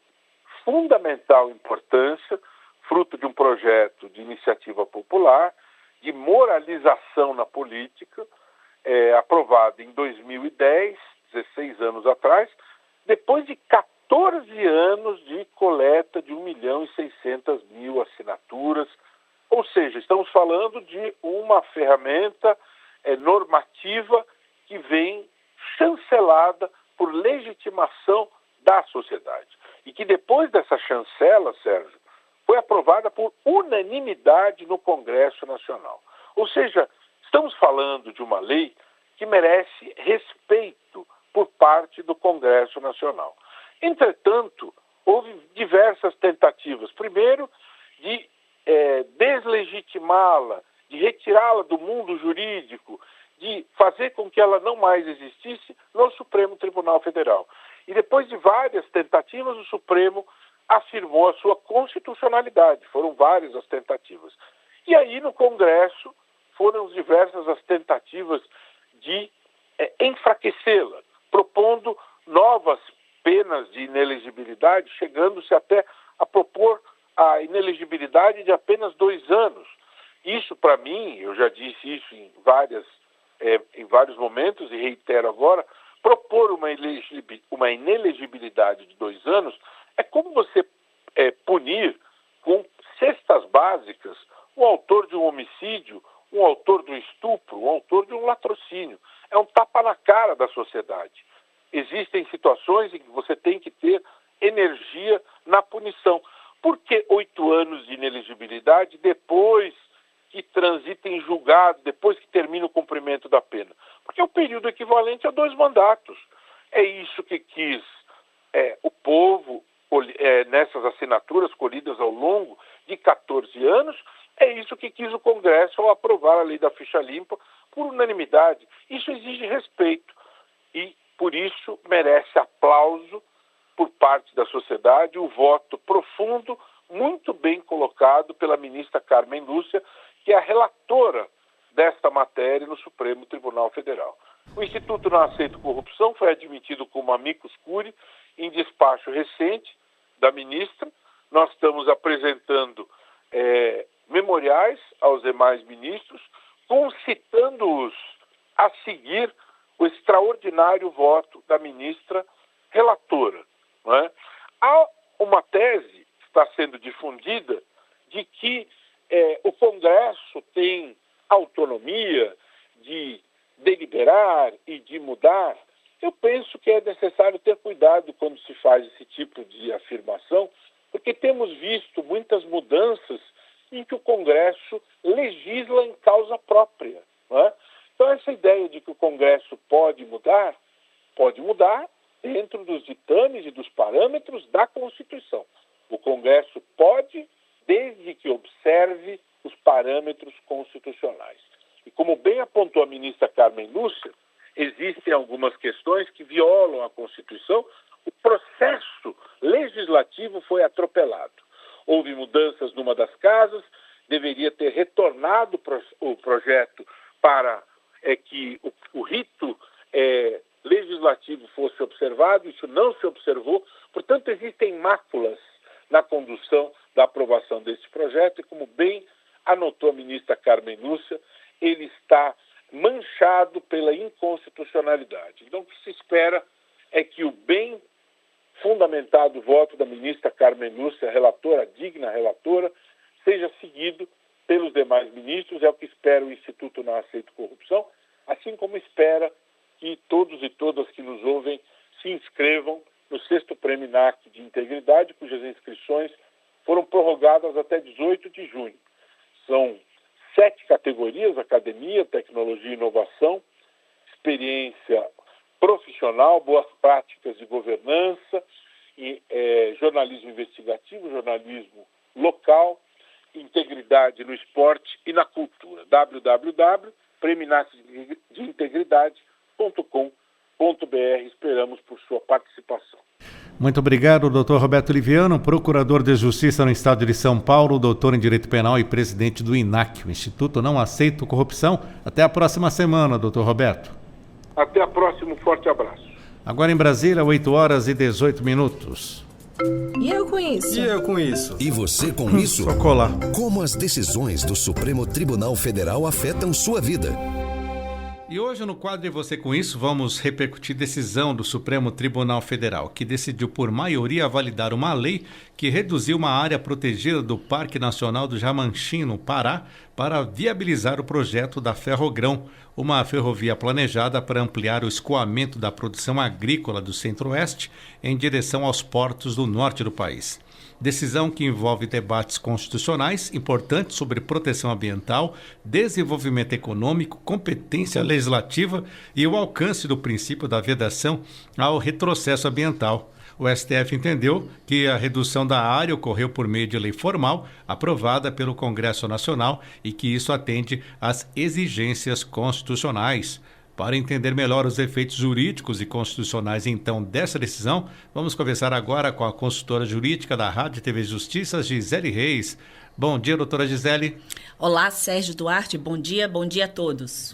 fundamental importância, fruto de um projeto de iniciativa popular, de moralização na política, aprovado em 2010, 16 anos atrás, depois de 14 anos de coleta de 1.600.000 assinaturas. Ou seja, estamos falando de uma ferramenta normativa que vem chancelada por legitimação da sociedade. E que depois dessa chancela, Sérgio, foi aprovada por unanimidade no Congresso Nacional. Ou seja, estamos falando de uma lei que merece respeito por parte do Congresso Nacional. Entretanto, houve diversas tentativas. Primeiro, de deslegitimá-la, de retirá-la do mundo jurídico, de fazer com que ela não mais existisse no Supremo Tribunal Federal. E depois de várias tentativas, o Supremo afirmou a sua constitucionalidade. Foram várias as tentativas. E aí, no Congresso, foram diversas as tentativas de enfraquecê-la, propondo novas penas de inelegibilidade, chegando-se até a propor a inelegibilidade de apenas 2 anos. Isso, para mim, eu já disse isso em vários momentos e reitero agora, propor uma inelegibilidade de 2 anos é como você punir com cestas básicas um autor de um homicídio, um autor de um estupro, um autor de um latrocínio. É um tapa na cara da sociedade. Existem situações em que você tem que ter energia na punição. Por que 8 anos de inelegibilidade depois que transita em julgado, depois que termina o cumprimento da pena? Porque é o período equivalente a 2 mandatos. É isso que quis o povo nessas assinaturas colhidas ao longo de 14 anos, é isso que quis o Congresso ao aprovar a Lei da Ficha Limpa por unanimidade. Isso exige respeito e, por isso, merece aplauso por parte da sociedade, o voto profundo, muito bem colocado pela ministra Carmen Lúcia, que é a relatora desta matéria no Supremo Tribunal Federal. O Instituto Não Aceito Corrupção foi admitido como amicus curiae em despacho recente da ministra. Nós estamos apresentando memoriais aos demais ministros, concitando-os a seguir o extraordinário voto da ministra relatora. Não é? Há uma tese que está sendo difundida de que o Congresso tem autonomia de deliberar e de mudar. Eu penso que é necessário ter cuidado quando se faz esse tipo de afirmação, porque temos visto muitas mudanças em que o Congresso legisla em causa própria. Não é? Então, essa ideia de que o Congresso pode mudar dentro dos ditames e dos parâmetros da Constituição. O Congresso pode, desde que observe os parâmetros constitucionais. E como bem apontou a ministra Carmen Lúcia, existem algumas questões que violam a Constituição. O processo legislativo foi atropelado. Houve mudanças numa das casas, deveria ter retornado o projeto para que o rito legislativo fosse observado, isso não se observou. Portanto, existem máculas na condução da aprovação desse projeto e, como bem anotou a ministra Carmen Lúcia, ele está manchado pela inconstitucionalidade. Então, o que se espera é que o bem fundamentado voto da ministra Carmen Lúcia, relatora, digna relatora, seja seguido pelos demais ministros. É o que espera o Instituto Não Aceito Corrupção, assim como espera que todos e todas que nos ouvem se inscrevam no 6º Prêmio INAC de Integridade, cujas inscrições foram prorrogadas até 18 de junho. São 7 categorias: academia, tecnologia e inovação, experiência profissional, boas práticas de governança, jornalismo investigativo, jornalismo local, integridade no esporte e na cultura. www.preminacdeintegridade.com.br. Esperamos por sua participação. Muito obrigado, doutor Roberto Liviano, procurador de Justiça no Estado de São Paulo, doutor em Direito Penal e presidente do INAC, o Instituto Não Aceito Corrupção. Até a próxima semana, doutor Roberto. Até a próxima, um forte abraço. Agora em Brasília, 8h18. E eu com isso? E eu com isso? E você com isso? Só colar. Como as decisões do Supremo Tribunal Federal afetam sua vida? E hoje, no quadro E Você Com Isso, vamos repercutir decisão do Supremo Tribunal Federal, que decidiu por maioria validar uma lei que reduziu uma área protegida do Parque Nacional do Jamanchim, no Pará, para viabilizar o projeto da Ferrogrão, uma ferrovia planejada para ampliar o escoamento da produção agrícola do Centro-Oeste em direção aos portos do norte do país. Decisão que envolve debates constitucionais importantes sobre proteção ambiental, desenvolvimento econômico, competência legislativa e o alcance do princípio da vedação ao retrocesso ambiental. O STF entendeu que a redução da área ocorreu por meio de lei formal, aprovada pelo Congresso Nacional, e que isso atende às exigências constitucionais. Para entender melhor os efeitos jurídicos e constitucionais, então, dessa decisão, vamos conversar agora com a consultora jurídica da Rádio e TV Justiça, Gisele Reis. Bom dia, doutora Gisele. Olá, Sérgio Duarte. Bom dia a todos.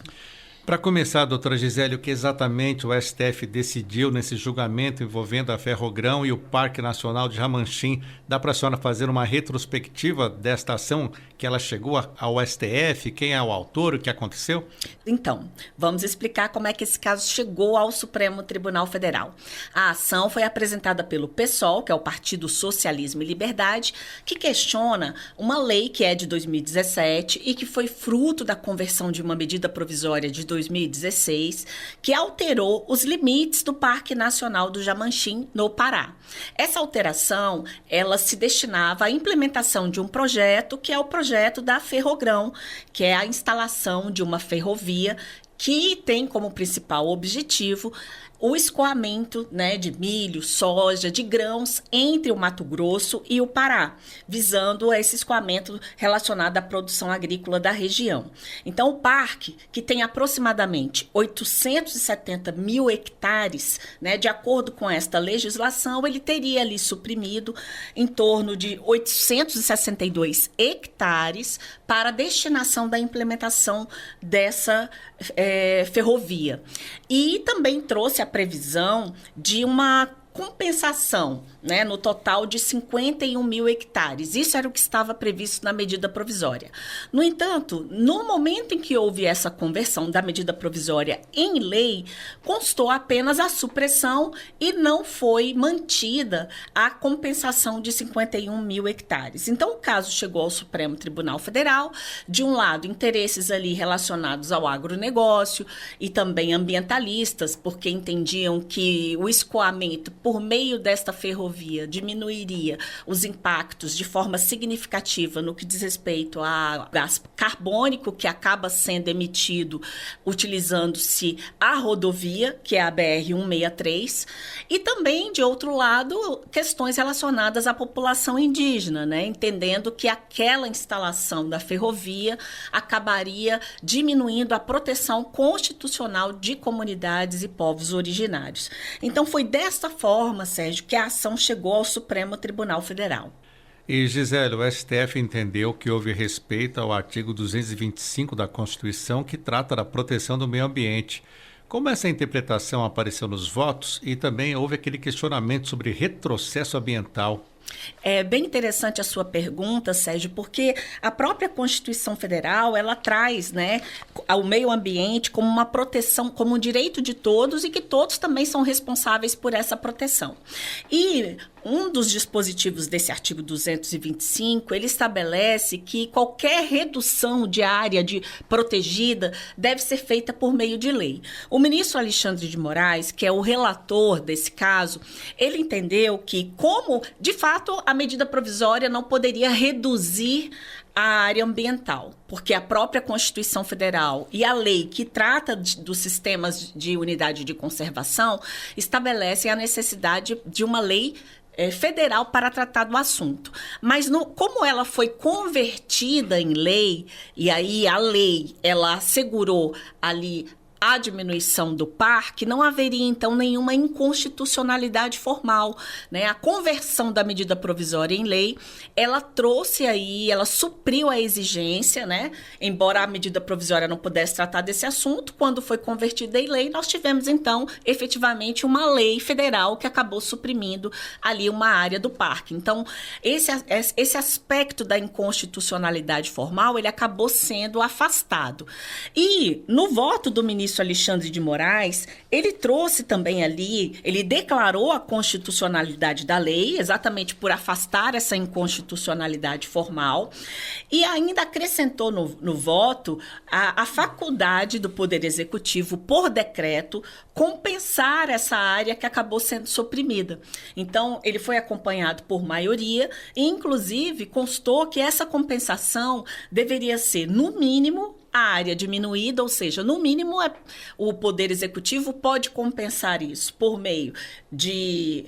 Para começar, doutora Gisele, o que exatamente o STF decidiu nesse julgamento envolvendo a Ferrogrão e o Parque Nacional de Jamanchim? Dá para a senhora fazer uma retrospectiva desta ação que ela chegou ao STF? Quem é o autor? O que aconteceu? Então, vamos explicar como é que esse caso chegou ao Supremo Tribunal Federal. A ação foi apresentada pelo PSOL, que é o Partido Socialismo e Liberdade, que questiona uma lei que é de 2017 e que foi fruto da conversão de uma medida provisória de 2016, que alterou os limites do Parque Nacional do Jamanchim, no Pará. Essa alteração, ela se destinava à implementação de um projeto, que é o projeto da Ferrogrão, que é a instalação de uma ferrovia que tem como principal objetivo o escoamento, de milho, soja, de grãos entre o Mato Grosso e o Pará, visando esse escoamento relacionado à produção agrícola da região. Então, o parque, que tem aproximadamente 870 mil hectares, de acordo com esta legislação, ele teria ali suprimido em torno de 862 hectares para a destinação da implementação dessa ferrovia. E também trouxe a previsão de uma compensação, no total de 51 mil hectares. Isso era o que estava previsto na medida provisória. No entanto, no momento em que houve essa conversão da medida provisória em lei, constou apenas a supressão e não foi mantida a compensação de 51 mil hectares. Então, o caso chegou ao Supremo Tribunal Federal, de um lado, interesses ali relacionados ao agronegócio e também ambientalistas, porque entendiam que o escoamento por meio desta ferrovia, diminuiria os impactos de forma significativa no que diz respeito ao gás carbônico que acaba sendo emitido utilizando-se a rodovia, que é a BR-163, e também, de outro lado, questões relacionadas à população indígena, né? Entendendo que aquela instalação da ferrovia acabaria diminuindo a proteção constitucional de comunidades e povos originários. Então, foi desta forma, Sérgio, que a ação chegou ao Supremo Tribunal Federal. E, Gisele, o STF entendeu que houve respeito ao artigo 225 da Constituição, que trata da proteção do meio ambiente. Como essa interpretação apareceu nos votos e também houve aquele questionamento sobre retrocesso ambiental? É bem interessante a sua pergunta, Sérgio, porque a própria Constituição Federal, ela traz, né, o meio ambiente como uma proteção, como um direito de todos e que todos também são responsáveis por essa proteção. E um dos dispositivos desse artigo 225, ele estabelece que qualquer redução de área protegida deve ser feita por meio de lei. O ministro Alexandre de Moraes, que é o relator desse caso, ele entendeu que, como, de fato, a medida provisória não poderia reduzir a área ambiental, porque a própria Constituição Federal e a lei que trata dos sistemas de unidade de conservação estabelecem a necessidade de uma lei federal para tratar do assunto. Mas como ela foi convertida em lei, e aí a lei ela assegurou ali a diminuição do parque, não haveria, então, nenhuma inconstitucionalidade formal, né? A conversão da medida provisória em lei, ela trouxe aí, ela supriu a exigência, né? Embora a medida provisória não pudesse tratar desse assunto, quando foi convertida em lei, nós tivemos, então, efetivamente, uma lei federal que acabou suprimindo ali uma área do parque. Então, esse aspecto da inconstitucionalidade formal, ele acabou sendo afastado. E, no voto do ministro Alexandre de Moraes, ele trouxe também ali, ele declarou a constitucionalidade da lei, exatamente por afastar essa inconstitucionalidade formal, e ainda acrescentou no voto a faculdade do Poder Executivo, por decreto, compensar essa área que acabou sendo suprimida. Então, ele foi acompanhado por maioria e, inclusive, constou que essa compensação deveria ser, no mínimo, a área diminuída, ou seja, no mínimo o Poder Executivo pode compensar isso por meio de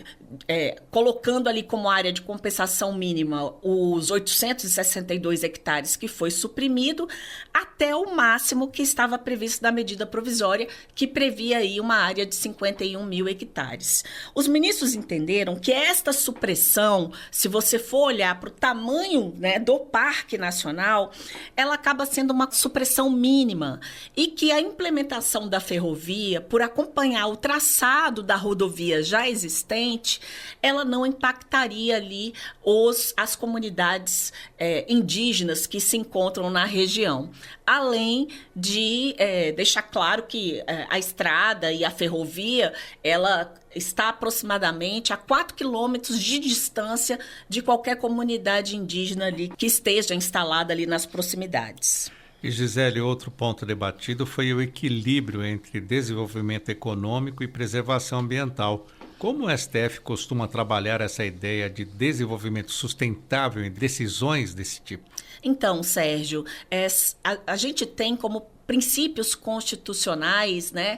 colocando ali como área de compensação mínima os 862 hectares que foi suprimido, até o máximo que estava previsto na medida provisória, que previa aí uma área de 51 mil hectares. Os ministros entenderam que esta supressão, se você for olhar para o tamanho, né, do Parque Nacional, ela acaba sendo uma supressão mínima e que a implementação da ferrovia, por acompanhar o traçado da rodovia já existente, ela não impactaria ali as comunidades indígenas que se encontram na região. Além de deixar claro que a estrada e a ferrovia, ela está aproximadamente a 4 quilômetros de distância de qualquer comunidade indígena ali que esteja instalada ali nas proximidades. E, Gisele, outro ponto debatido foi o equilíbrio entre desenvolvimento econômico e preservação ambiental. Como o STF costuma trabalhar essa ideia de desenvolvimento sustentável em decisões desse tipo? Então, Sérgio, a gente tem como princípios constitucionais, né,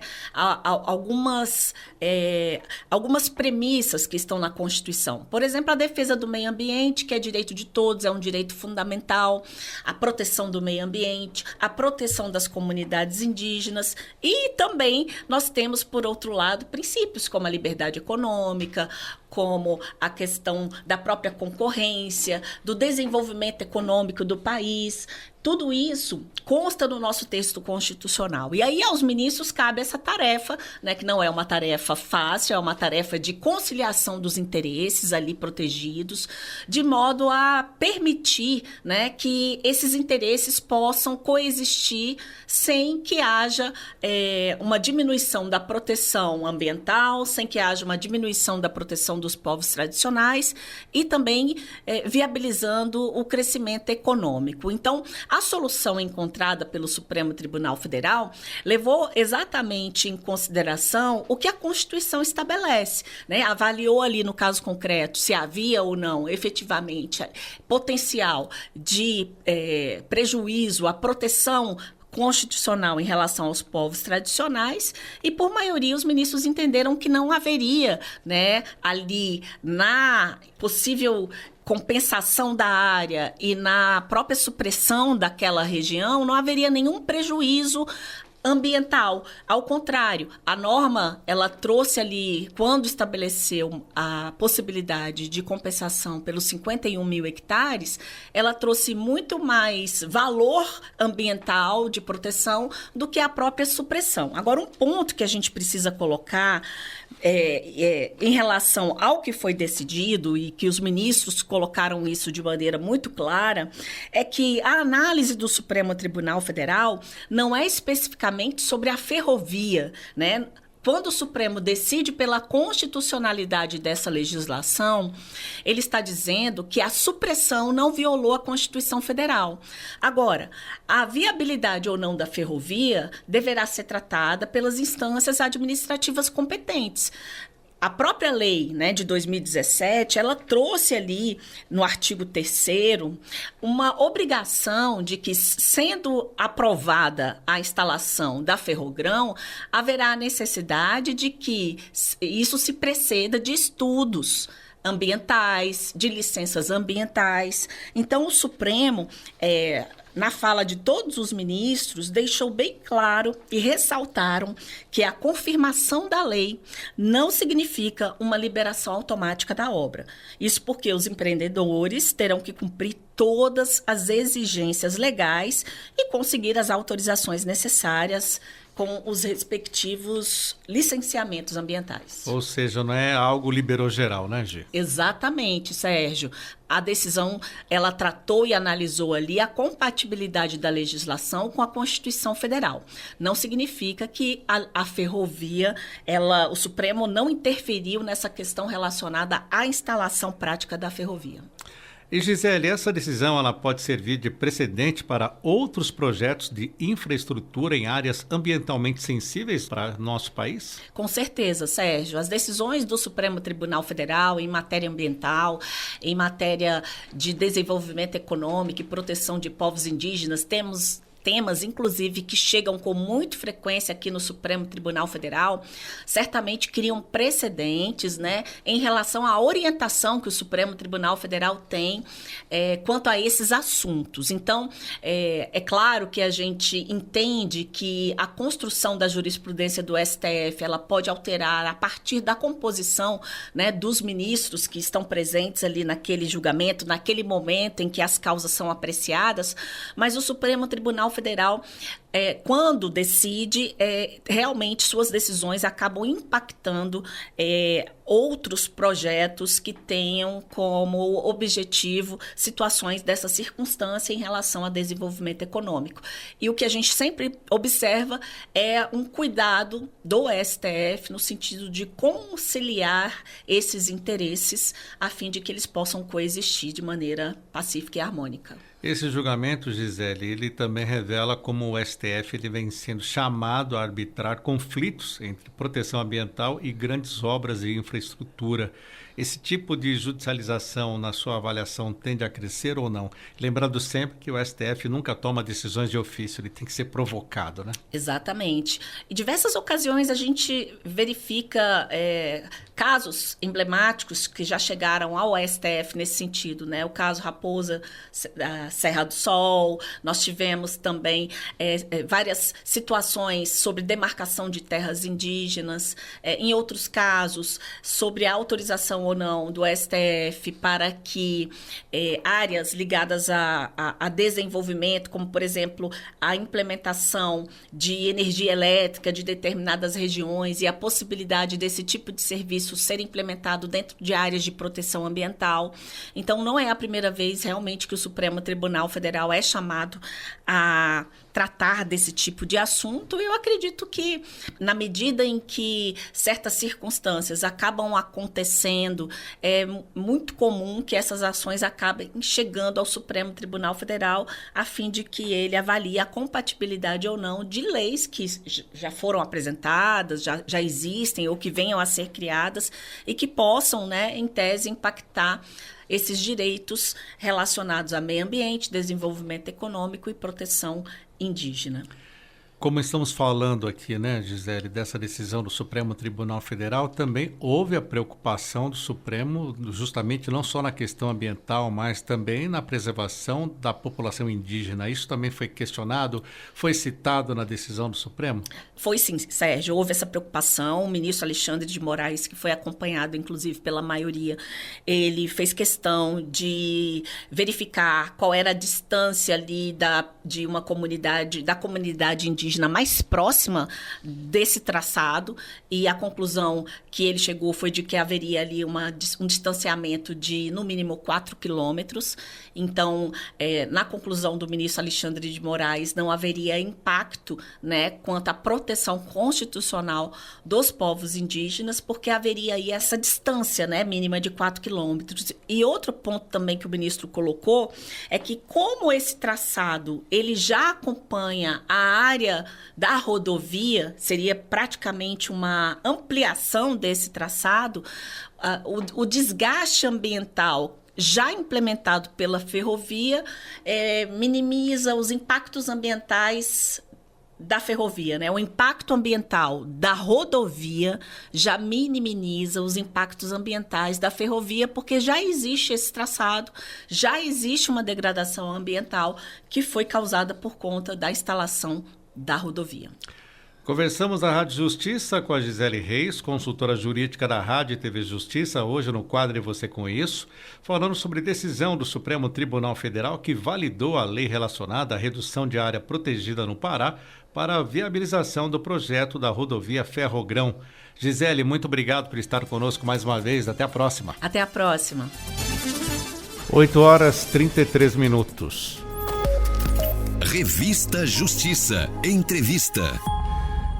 algumas premissas que estão na Constituição. Por exemplo, a defesa do meio ambiente, que é direito de todos, é um direito fundamental, a proteção do meio ambiente, a proteção das comunidades indígenas e também nós temos, por outro lado, princípios como a liberdade econômica, como a questão da própria concorrência, do desenvolvimento econômico do país. Tudo isso consta no nosso texto constitucional. E aí aos ministros cabe essa tarefa, né, que não é uma tarefa fácil, é uma tarefa de conciliação dos interesses ali protegidos, de modo a permitir, né, que esses interesses possam coexistir sem que haja uma diminuição da proteção ambiental, sem que haja uma diminuição da proteção dos povos tradicionais e também viabilizando o crescimento econômico. Então, A solução encontrada pelo Supremo Tribunal Federal levou exatamente em consideração o que a Constituição estabelece, né? Avaliou ali no caso concreto se havia ou não efetivamente potencial de prejuízo à proteção constitucional em relação aos povos tradicionais e, por maioria, os ministros entenderam que não haveria, né, ali na possível compensação da área e na própria supressão daquela região, não haveria nenhum prejuízo ambiental. Ao contrário, a norma, ela trouxe ali, quando estabeleceu a possibilidade de compensação pelos 51 mil hectares, ela trouxe muito mais valor ambiental de proteção do que a própria supressão. Agora, um ponto que a gente precisa colocar em relação ao que foi decidido, e que os ministros colocaram isso de maneira muito clara, é que a análise do Supremo Tribunal Federal não é especificamente sobre a ferrovia, né? Quando o Supremo decide pela constitucionalidade dessa legislação, ele está dizendo que a supressão não violou a Constituição Federal. Agora, a viabilidade ou não da ferrovia deverá ser tratada pelas instâncias administrativas competentes. A própria lei, né, de 2017, ela trouxe ali, no artigo 3º, uma obrigação de que, sendo aprovada a instalação da Ferrogrão, haverá a necessidade de que isso se preceda de estudos ambientais, de licenças ambientais. Então, o Supremo, na fala de todos os ministros, deixou bem claro e ressaltaram que a confirmação da lei não significa uma liberação automática da obra. Isso porque os empreendedores terão que cumprir todas as exigências legais e conseguir as autorizações necessárias com os respectivos licenciamentos ambientais. Ou seja, não é algo liberou geral, né, Gi? Exatamente, Sérgio. A decisão, ela tratou e analisou ali a compatibilidade da legislação com a Constituição Federal. Não significa que a ferrovia, o Supremo não interferiu nessa questão relacionada à instalação prática da ferrovia. E, Gisele, essa decisão ela pode servir de precedente para outros projetos de infraestrutura em áreas ambientalmente sensíveis para nosso país? Com certeza, Sérgio. As decisões do Supremo Tribunal Federal em matéria ambiental, em matéria de desenvolvimento econômico e proteção de povos indígenas, temos temas, inclusive, que chegam com muita frequência aqui no Supremo Tribunal Federal, certamente criam precedentes, né, em relação à orientação que o Supremo Tribunal Federal tem quanto a esses assuntos. Então, é claro que a gente entende que a construção da jurisprudência do STF, ela pode alterar a partir da composição, né, dos ministros que estão presentes ali naquele julgamento, naquele momento em que as causas são apreciadas, mas o Supremo Tribunal Federal, quando decide, realmente suas decisões acabam impactando outros projetos que tenham como objetivo situações dessa circunstância em relação ao desenvolvimento econômico. E o que a gente sempre observa é um cuidado do STF no sentido de conciliar esses interesses a fim de que eles possam coexistir de maneira pacífica e harmônica. Esse julgamento, Gisele, ele também revela como o STF ele vem sendo chamado a arbitrar conflitos entre proteção ambiental e grandes obras de infraestrutura. Esse tipo de judicialização, na sua avaliação, tende a crescer ou não? Lembrando sempre que o STF nunca toma decisões de ofício, ele tem que ser provocado, né? Exatamente. Em diversas ocasiões a gente verifica casos emblemáticos que já chegaram ao STF nesse sentido, né? O caso Raposa Serra do Sol, nós tivemos também várias situações sobre demarcação de terras indígenas, em outros casos, sobre a autorização ou não do STF para que áreas ligadas a desenvolvimento, como, por exemplo, a implementação de energia elétrica de determinadas regiões e a possibilidade desse tipo de serviço ser implementado dentro de áreas de proteção ambiental. Então, não é a primeira vez, realmente, que o Supremo Tribunal Federal é chamado a tratar desse tipo de assunto. Eu acredito que, na medida em que certas circunstâncias acabam acontecendo, é muito comum que essas ações acabem chegando ao Supremo Tribunal Federal, a fim de que ele avalie a compatibilidade ou não de leis que já foram apresentadas, já existem ou que venham a ser criadas e que possam, né, em tese, impactar esses direitos relacionados a meio ambiente, desenvolvimento econômico e proteção indígena. Como estamos falando aqui, né, Gisele, dessa decisão do Supremo Tribunal Federal, também houve a preocupação do Supremo justamente não só na questão ambiental, mas também na preservação da população indígena. Isso também foi questionado, foi citado na decisão do Supremo? Foi sim, Sérgio, houve essa preocupação. O ministro Alexandre de Moraes, que foi acompanhado inclusive pela maioria, ele fez questão de verificar qual era a distância ali da comunidade indígena mais próxima desse traçado, e a conclusão que ele chegou foi de que haveria ali um distanciamento de, no mínimo, 4 quilômetros. Então, na conclusão do ministro Alexandre de Moraes, não haveria impacto, né, quanto à proteção constitucional dos povos indígenas, porque haveria aí essa distância, né, mínima de 4 quilômetros. E outro ponto também que o ministro colocou é que, como esse traçado ele já acompanha a área da rodovia, seria praticamente uma ampliação desse traçado, o desgaste ambiental já implementado pela ferrovia minimiza os impactos ambientais da ferrovia, né? O impacto ambiental da rodovia já minimiza os impactos ambientais da ferrovia, porque já existe esse traçado, já existe uma degradação ambiental que foi causada por conta da instalação da rodovia. Conversamos na Rádio Justiça com a Gisele Reis, consultora jurídica da Rádio e TV Justiça, hoje no quadro E Você Com Isso, falando sobre decisão do Supremo Tribunal Federal que validou a lei relacionada à redução de área protegida no Pará para a viabilização do projeto da rodovia Ferrogrão. Gisele, muito obrigado por estar conosco mais uma vez. Até a próxima. Até a próxima. 8h33. Revista Justiça. Entrevista.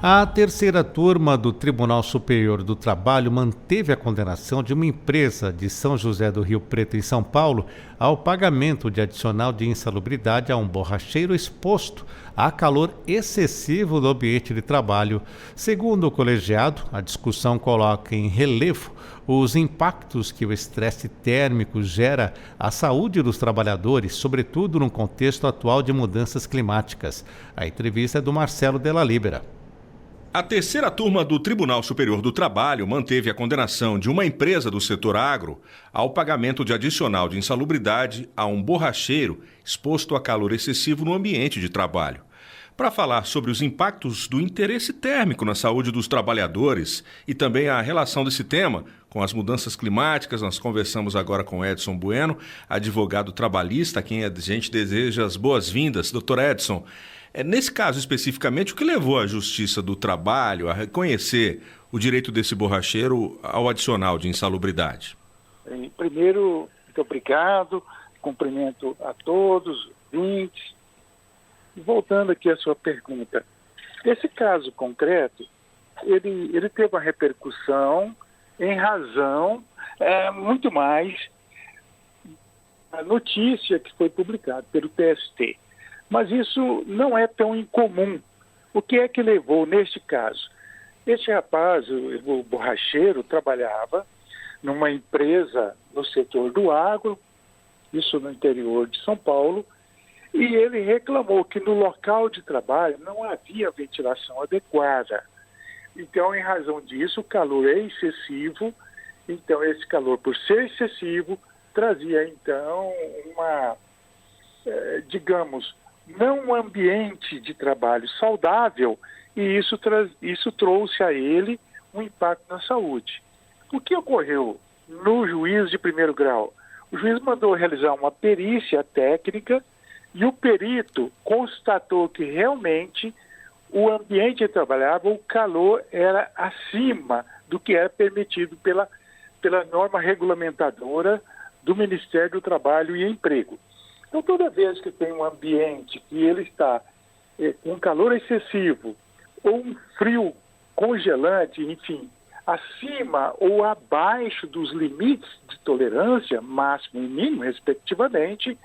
A terceira turma do Tribunal Superior do Trabalho manteve a condenação de uma empresa de São José do Rio Preto, em São Paulo, ao pagamento de adicional de insalubridade a um borracheiro exposto a calor excessivo no ambiente de trabalho. Segundo o colegiado, a discussão coloca em relevo os impactos que o estresse térmico gera à saúde dos trabalhadores, sobretudo no contexto atual de mudanças climáticas. A entrevista é do Marcelo Della Libera. A terceira turma do Tribunal Superior do Trabalho manteve a condenação de uma empresa do setor agro ao pagamento de adicional de insalubridade a um borracheiro exposto a calor excessivo no ambiente de trabalho. Para falar sobre os impactos do interesse térmico na saúde dos trabalhadores e também a relação desse tema com as mudanças climáticas, nós conversamos agora com Edson Bueno, advogado trabalhista, a quem a gente deseja as boas-vindas. Doutor Edson, nesse caso especificamente, o que levou a Justiça do Trabalho a reconhecer o direito desse borracheiro ao adicional de insalubridade? Primeiro, muito obrigado, cumprimento a todos, ouvintes. Voltando aqui à sua pergunta, esse caso concreto, ele teve uma repercussão em razão muito mais da notícia que foi publicada pelo TST. Mas isso não é tão incomum. O que é que levou neste caso? Este rapaz, o borracheiro, trabalhava numa empresa no setor do agro, isso no interior de São Paulo, e ele reclamou que no local de trabalho não havia ventilação adequada. Então, em razão disso, o calor é excessivo. Então, esse calor, por ser excessivo, trazia, então, digamos, não um ambiente de trabalho saudável, e isso trouxe a ele um impacto na saúde. O que ocorreu no juízo de primeiro grau? O juiz mandou realizar uma perícia técnica e o perito constatou que realmente o ambiente de trabalhava, o calor era acima do que era permitido pela norma regulamentadora do Ministério do Trabalho e Emprego. Então, toda vez que tem um ambiente que ele está com calor excessivo ou um frio congelante, enfim, acima ou abaixo dos limites de tolerância, máximo e mínimo, respectivamente,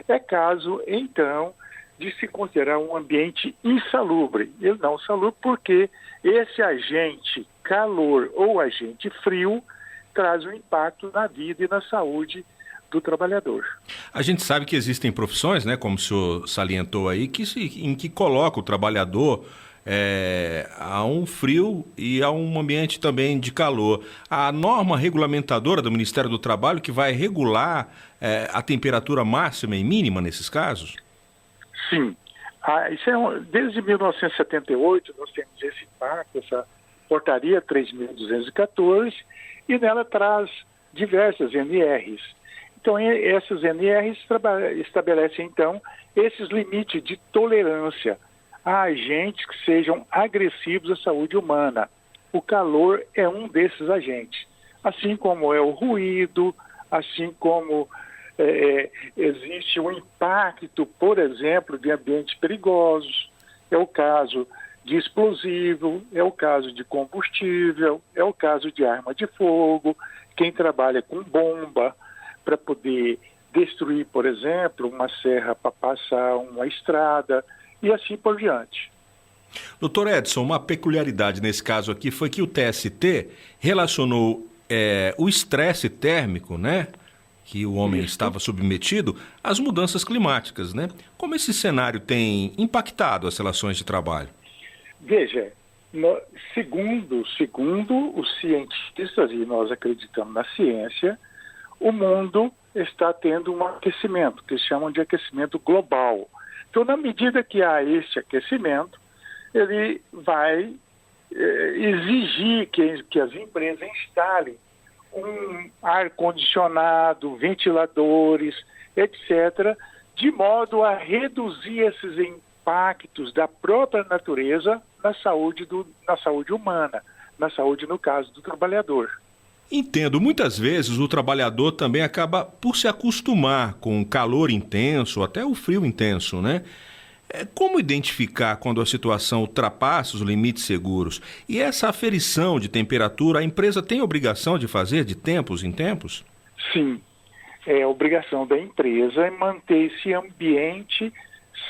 é caso, então, de se considerar um ambiente insalubre. E não salubre porque esse agente calor ou agente frio traz um impacto na vida e na saúde do trabalhador. A gente sabe que existem profissões, né, como o senhor salientou aí, em que coloca o trabalhador a um frio e a um ambiente também de calor. A norma regulamentadora do Ministério do Trabalho que vai regular a temperatura máxima e mínima nesses casos? Sim. Isso desde 1978 nós temos esse pacto, essa portaria 3.214, e nela traz diversas NRs. Então, essas NRs estabelecem, então, esses limites de tolerância a agentes que sejam agressivos à saúde humana. O calor é um desses agentes, assim como é o ruído, assim como existe o impacto, por exemplo, de ambientes perigosos, é o caso de explosivo, é o caso de combustível, é o caso de arma de fogo, quem trabalha com bomba para poder destruir, por exemplo, uma serra para passar uma estrada, e assim por diante. Doutor Edson, uma peculiaridade nesse caso aqui foi que o TST relacionou o estresse térmico, né, que o homem estava submetido, às mudanças climáticas, né? Como esse cenário tem impactado as relações de trabalho? Veja, segundo os cientistas, e nós acreditamos na ciência, o mundo está tendo um aquecimento, que eles chamam de aquecimento global. Então, na medida que há esse aquecimento, ele vai exigir que as empresas instalem um ar-condicionado, ventiladores, etc., de modo a reduzir esses impactos da própria natureza na saúde humana, na saúde, no caso, do trabalhador. Entendo. Muitas vezes o trabalhador também acaba por se acostumar com o calor intenso, até o frio intenso, né? Como identificar quando a situação ultrapassa os limites seguros? E essa aferição de temperatura, a empresa tem obrigação de fazer de tempos em tempos? Sim. É obrigação da empresa manter esse ambiente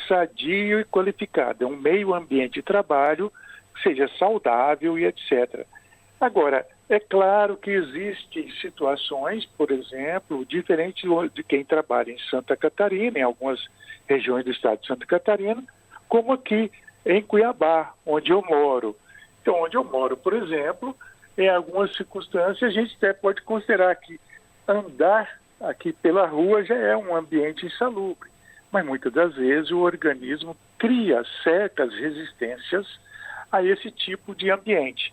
sadio e qualificado. É um meio ambiente de trabalho que seja saudável e etc. Agora, é claro que existem situações, por exemplo, diferentes de quem trabalha em Santa Catarina, em algumas regiões do estado de Santa Catarina, como aqui em Cuiabá, onde eu moro. Então, onde eu moro, por exemplo, em algumas circunstâncias, a gente até pode considerar que andar aqui pela rua já é um ambiente insalubre, mas muitas das vezes o organismo cria certas resistências a esse tipo de ambiente.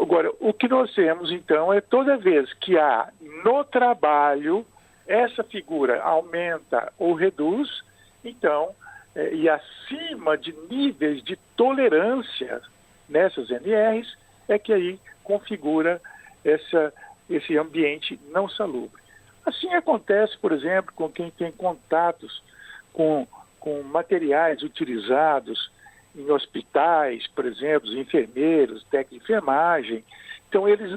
Agora, o que nós temos, então, é toda vez que há no trabalho, essa figura aumenta ou reduz, então, e acima de níveis de tolerância nessas NRs, é que aí configura esse ambiente não salubre. Assim acontece, por exemplo, com quem tem contatos com materiais utilizados em hospitais, por exemplo, os enfermeiros, técnicos de enfermagem. Então, eles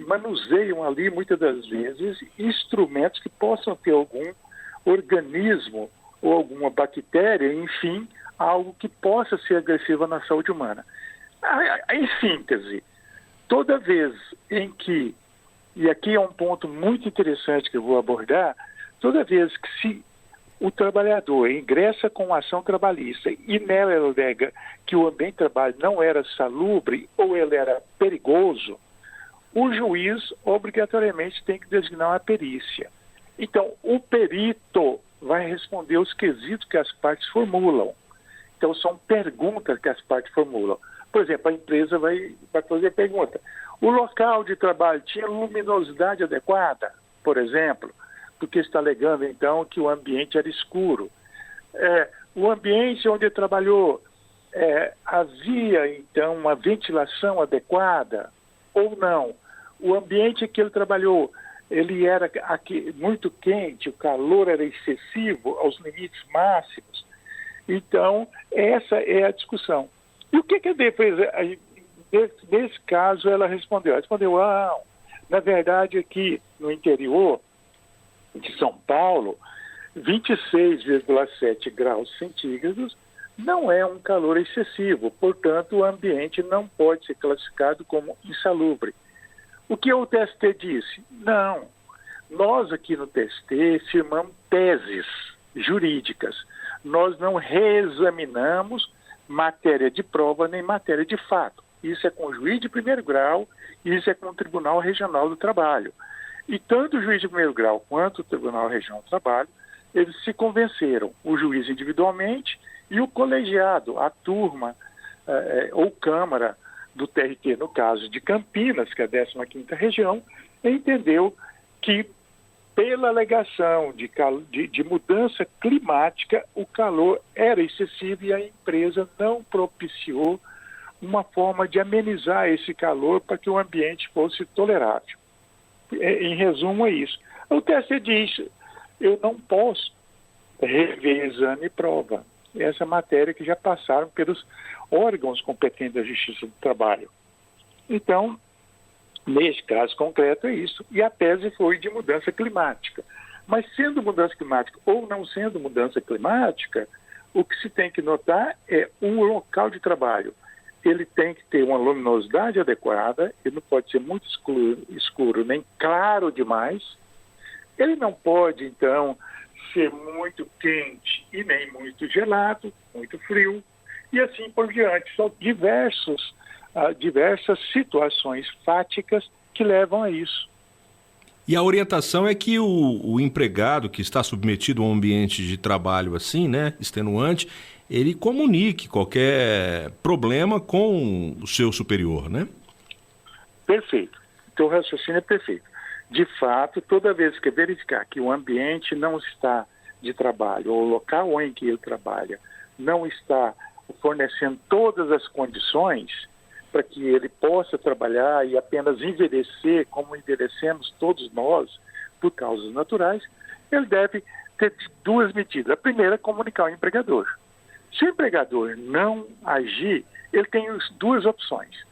manuseiam ali, muitas das vezes, instrumentos que possam ter algum organismo ou alguma bactéria, enfim, algo que possa ser agressivo na saúde humana. Em síntese, toda vez em que, e aqui é um ponto muito interessante que eu vou abordar, toda vez que se o trabalhador ingressa com ação trabalhista e nela ele alega que o ambiente de trabalho não era salubre ou ele era perigoso, o juiz obrigatoriamente tem que designar uma perícia. Então, o perito vai responder os quesitos que as partes formulam. Então, são perguntas que as partes formulam. Por exemplo, a empresa vai fazer a pergunta: o local de trabalho tinha luminosidade adequada, por exemplo? Porque está alegando, então, que o ambiente era escuro. O ambiente onde ele trabalhou, havia, então, uma ventilação adequada ou não? O ambiente que ele trabalhou, ele era aqui muito quente, o calor era excessivo, aos limites máximos. Então, essa é a discussão. E o que a defesa, nesse caso, ela respondeu? Ela respondeu, na verdade, aqui no interior de São Paulo, 26,7 graus centígrados não é um calor excessivo, portanto, o ambiente não pode ser classificado como insalubre. O que o TST disse? Não. Nós aqui no TST firmamos teses jurídicas. Nós não reexaminamos matéria de prova nem matéria de fato. Isso é com o juiz de primeiro grau, isso é com o Tribunal Regional do Trabalho. E tanto o juiz de primeiro grau quanto o Tribunal Regional do Trabalho, eles se convenceram, o juiz individualmente e o colegiado, a turma ou Câmara do TRT, no caso de Campinas, que é a 15ª região, entendeu que pela alegação de mudança climática, o calor era excessivo e a empresa não propiciou uma forma de amenizar esse calor para que o ambiente fosse tolerável. Em resumo, é isso. O TSE diz, eu não posso rever exame e prova. Essa matéria que já passaram pelos órgãos competentes da Justiça do Trabalho. Então, neste caso concreto é isso. E a tese foi de mudança climática. Mas sendo mudança climática ou não sendo mudança climática, o que se tem que notar é um local de trabalho. Ele tem que ter uma luminosidade adequada, ele não pode ser muito escuro nem claro demais. Ele não pode, então, ser muito quente e nem muito gelado, muito frio, e assim por diante. São diversas situações fáticas que levam a isso. E a orientação é que o empregado que está submetido a um ambiente de trabalho assim, né, extenuante, ele comunique qualquer problema com o seu superior, né? Perfeito. Então o raciocínio é perfeito. De fato, toda vez que verificar que o ambiente não está de trabalho, ou o local em que ele trabalha não está fornecendo todas as condições para que ele possa trabalhar e apenas envelhecer como envelhecemos todos nós por causas naturais, ele deve ter duas medidas. A primeira, comunicar ao empregador. Se o empregador não agir, ele tem duas opções.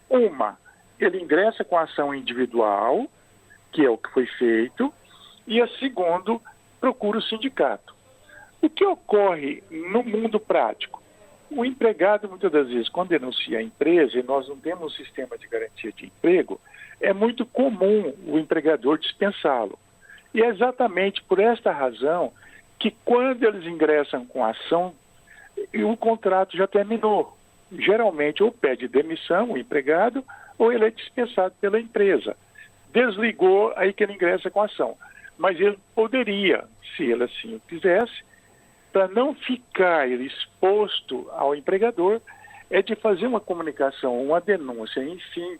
Uma, ele ingressa com a ação individual, que é o que foi feito, e a segunda, procura o sindicato. O que ocorre no mundo prático? O empregado, muitas das vezes, quando denuncia a empresa, e nós não temos um sistema de garantia de emprego, é muito comum o empregador dispensá-lo. E é exatamente por esta razão que quando eles ingressam com a ação, o contrato já terminou. Geralmente, ou pede demissão o empregado, ou ele é dispensado pela empresa. Desligou, aí que ele ingressa com a ação. Mas ele poderia, se ele assim o quisesse, para não ficar ele exposto ao empregador, é de fazer uma comunicação, uma denúncia, enfim,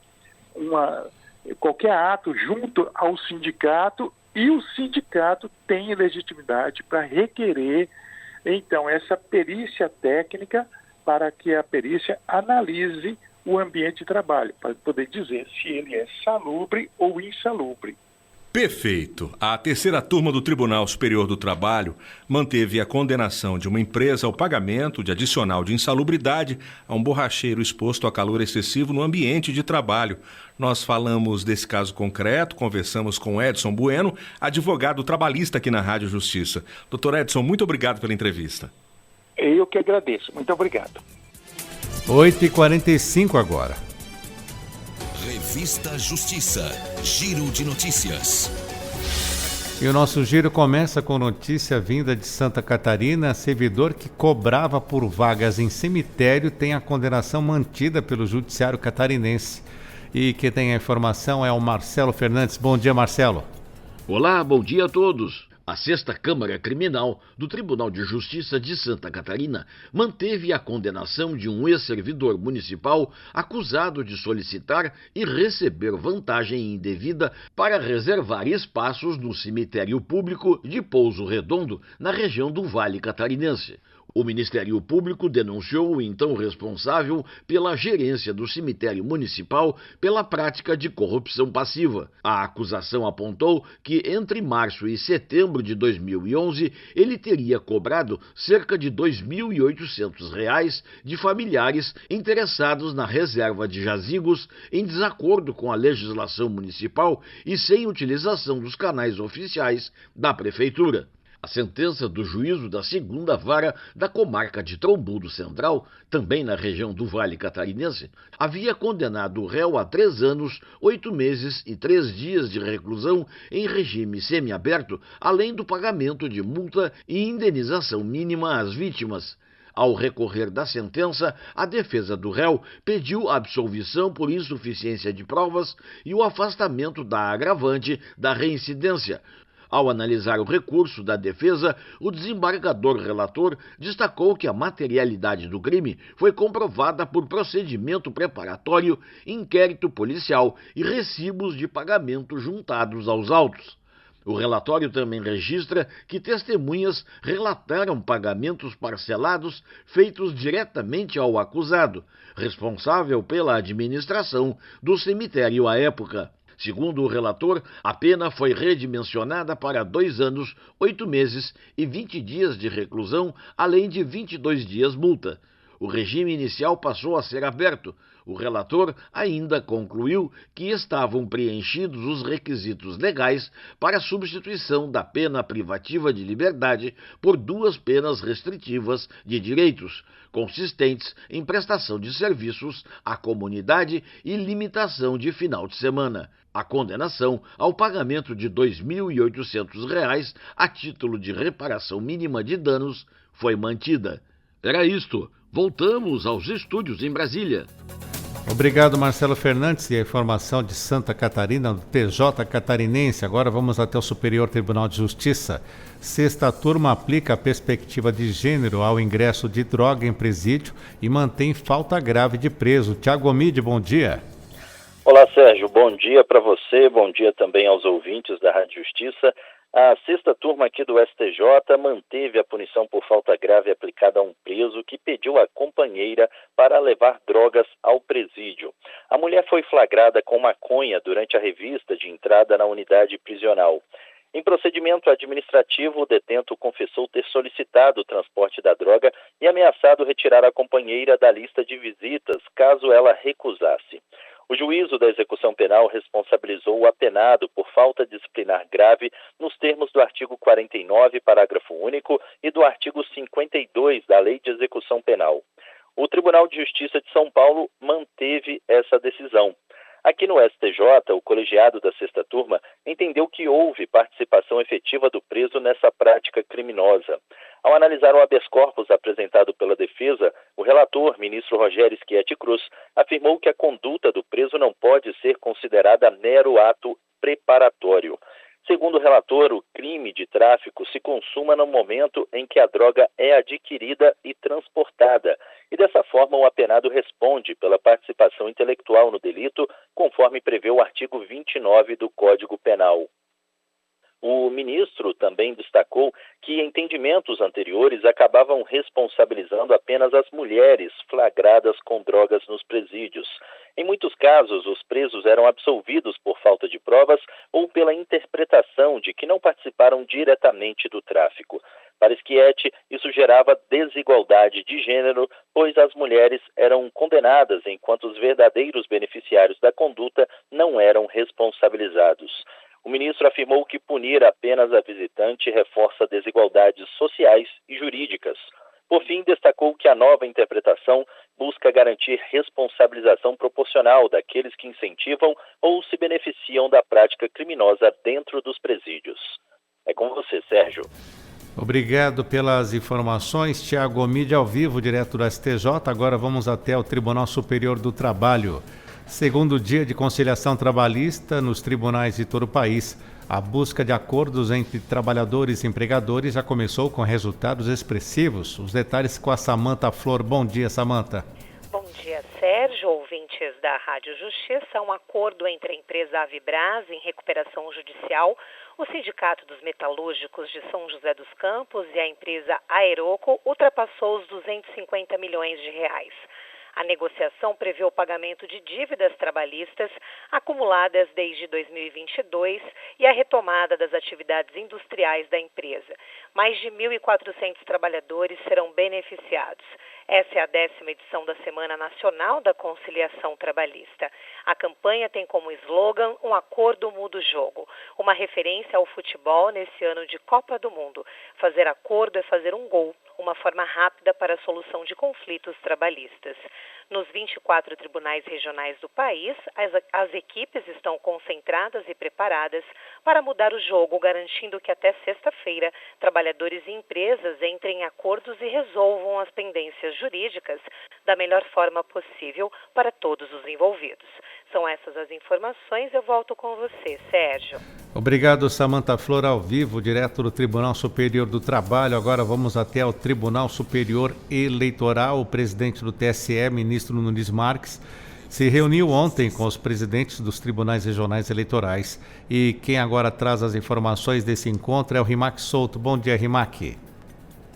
qualquer ato junto ao sindicato, e o sindicato tem legitimidade para requerer, então, essa perícia técnica para que a perícia analise o ambiente de trabalho, para poder dizer se ele é salubre ou insalubre. Perfeito. A terceira turma do Tribunal Superior do Trabalho manteve a condenação de uma empresa ao pagamento de adicional de insalubridade a um borracheiro exposto a calor excessivo no ambiente de trabalho. Nós falamos desse caso concreto, conversamos com Edson Bueno, advogado trabalhista aqui na Rádio Justiça. Doutor Edson, muito obrigado pela entrevista. Eu que agradeço. Muito obrigado. 8h45 agora. Revista Justiça. Giro de notícias. E o nosso giro começa com notícia vinda de Santa Catarina. Servidor que cobrava por vagas em cemitério tem a condenação mantida pelo Judiciário Catarinense. E quem tem a informação é o Marcelo Fernandes. Bom dia, Marcelo. Olá, bom dia a todos. A 6ª Câmara Criminal do Tribunal de Justiça de Santa Catarina manteve a condenação de um ex-servidor municipal acusado de solicitar e receber vantagem indevida para reservar espaços no cemitério público de Pouso Redondo, na região do Vale Catarinense. O Ministério Público denunciou o então responsável pela gerência do cemitério municipal pela prática de corrupção passiva. A acusação apontou que entre março e setembro de 2011 ele teria cobrado cerca de R$ 2.800 de familiares interessados na reserva de jazigos em desacordo com a legislação municipal e sem utilização dos canais oficiais da Prefeitura. A sentença do juízo da 2ª Vara da comarca de Trombudo Central, também na região do Vale Catarinense, havia condenado o réu a 3 anos, 8 meses e 3 dias de reclusão em regime semiaberto, além do pagamento de multa e indenização mínima às vítimas. Ao recorrer da sentença, a defesa do réu pediu absolvição por insuficiência de provas e o afastamento da agravante da reincidência. Ao analisar o recurso da defesa, o desembargador relator destacou que a materialidade do crime foi comprovada por procedimento preparatório, inquérito policial e recibos de pagamento juntados aos autos. O relatório também registra que testemunhas relataram pagamentos parcelados feitos diretamente ao acusado, responsável pela administração do cemitério à época. Segundo o relator, a pena foi redimensionada para 2 anos, 8 meses e 20 dias de reclusão, além de 22 dias multa. O regime inicial passou a ser aberto. O relator ainda concluiu que estavam preenchidos os requisitos legais para a substituição da pena privativa de liberdade por 2 penas restritivas de direitos, consistentes em prestação de serviços à comunidade e limitação de final de semana. A condenação ao pagamento de R$ 2.800 a título de reparação mínima de danos foi mantida. Era isto. Voltamos aos estúdios em Brasília. Obrigado, Marcelo Fernandes, e a informação de Santa Catarina, do TJ catarinense. Agora vamos até o Superior Tribunal de Justiça. 6ª turma aplica a perspectiva de gênero ao ingresso de droga em presídio e mantém falta grave de preso. Tiago Omide, bom dia. Olá, Sérgio. Bom dia para você, bom dia também aos ouvintes da Rádio Justiça. A 6ª turma aqui do STJ manteve a punição por falta grave aplicada a um preso que pediu a companheira para levar drogas ao presídio. A mulher foi flagrada com maconha durante a revista de entrada na unidade prisional. Em procedimento administrativo, o detento confessou ter solicitado o transporte da droga e ameaçado retirar a companheira da lista de visitas caso ela recusasse. O juízo da execução penal responsabilizou o apenado por falta disciplinar grave nos termos do artigo 49, parágrafo único, e do artigo 52 da Lei de Execução Penal. O Tribunal de Justiça de São Paulo manteve essa decisão. Aqui no STJ, o colegiado da 6ª turma entendeu que houve participação efetiva do preso nessa prática criminosa. Ao analisar o habeas corpus apresentado pela defesa, o relator, ministro Rogério Schietti Cruz, afirmou que a conduta do preso não pode ser considerada mero ato preparatório. Segundo o relator, o crime de tráfico se consuma no momento em que a droga é adquirida e transportada, e dessa forma o apenado responde pela participação intelectual no delito, conforme prevê o artigo 29 do Código Penal. O ministro também destacou que entendimentos anteriores acabavam responsabilizando apenas as mulheres flagradas com drogas nos presídios. Em muitos casos, os presos eram absolvidos por falta de provas ou pela interpretação de que não participaram diretamente do tráfico. Para Schietti, isso gerava desigualdade de gênero, pois as mulheres eram condenadas enquanto os verdadeiros beneficiários da conduta não eram responsabilizados. O ministro afirmou que punir apenas a visitante reforça desigualdades sociais e jurídicas. Por fim, destacou que a nova interpretação busca garantir responsabilização proporcional daqueles que incentivam ou se beneficiam da prática criminosa dentro dos presídios. É com você, Sérgio. Obrigado pelas informações. Tiago Omide, ao vivo, direto do STJ. Agora vamos até o Tribunal Superior do Trabalho. Segundo dia de conciliação trabalhista nos tribunais de todo o país, a busca de acordos entre trabalhadores e empregadores já começou com resultados expressivos. Os detalhes com a Samanta Flor. Bom dia, Samanta. Bom dia, Sérgio, ouvinte ouvintes da Rádio Justiça, um acordo entre a empresa Avibras em recuperação judicial, o Sindicato dos Metalúrgicos de São José dos Campos e a empresa Aeroco ultrapassou os 250 milhões de reais. A negociação prevê o pagamento de dívidas trabalhistas acumuladas desde 2022 e a retomada das atividades industriais da empresa. Mais de 1.400 trabalhadores serão beneficiados. Essa é a 10ª edição da Semana Nacional da Conciliação Trabalhista. A campanha tem como slogan "Um acordo muda o jogo", uma referência ao futebol nesse ano de Copa do Mundo. Fazer acordo é fazer um gol, uma forma rápida para a solução de conflitos trabalhistas. Nos 24 tribunais regionais do país, as equipes estão concentradas e preparadas para mudar o jogo, garantindo que até sexta-feira trabalhadores e empresas entrem em acordos e resolvam as pendências jurídicas da melhor forma possível para todos os envolvidos. São essas as informações, eu volto com você, Sérgio. Obrigado, Samantha Flor, ao vivo, direto do Tribunal Superior do Trabalho. Agora vamos até o Tribunal Superior Eleitoral. O presidente do TSE, ministro Nunes Marques, se reuniu ontem com os presidentes dos tribunais regionais eleitorais. E quem agora traz as informações desse encontro é o Rimac Souto. Bom dia, Rimac.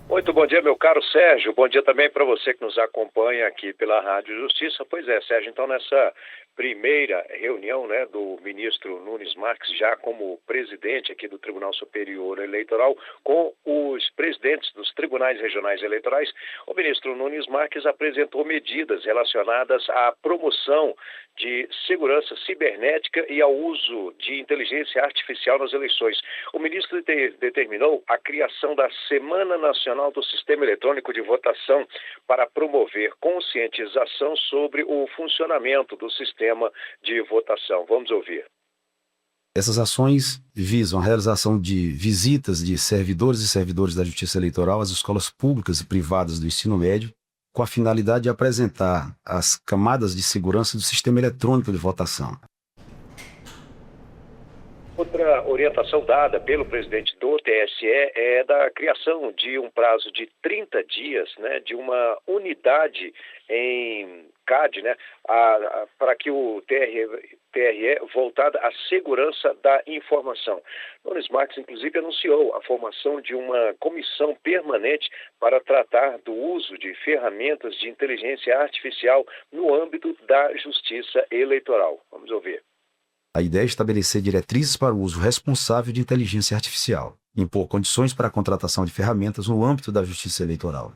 Muito bom dia, meu caro Sérgio. Bom dia também para você que nos acompanha aqui pela Rádio Justiça. Pois é, Sérgio, então nessa primeira reunião, né, do ministro Nunes Marques, já como presidente aqui do Tribunal Superior Eleitoral, com os presidentes dos tribunais regionais eleitorais, o ministro Nunes Marques apresentou medidas relacionadas à promoção de segurança cibernética e ao uso de inteligência artificial nas eleições. O ministro determinou a criação da Semana Nacional do Sistema Eletrônico de Votação para promover conscientização sobre o funcionamento do sistema de votação. Vamos ouvir. Essas ações visam a realização de visitas de servidores e servidores da Justiça Eleitoral às escolas públicas e privadas do ensino médio, com a finalidade de apresentar as camadas de segurança do sistema eletrônico de votação. Outra orientação dada pelo presidente do TSE é da criação de um prazo de 30 dias, né, de uma unidade em CAD, né, para que o TRE voltada à segurança da informação. Nunes Marques, inclusive, anunciou a formação de uma comissão permanente para tratar do uso de ferramentas de inteligência artificial no âmbito da justiça eleitoral. Vamos ouvir. A ideia é estabelecer diretrizes para o uso responsável de inteligência artificial, impor condições para a contratação de ferramentas no âmbito da justiça eleitoral.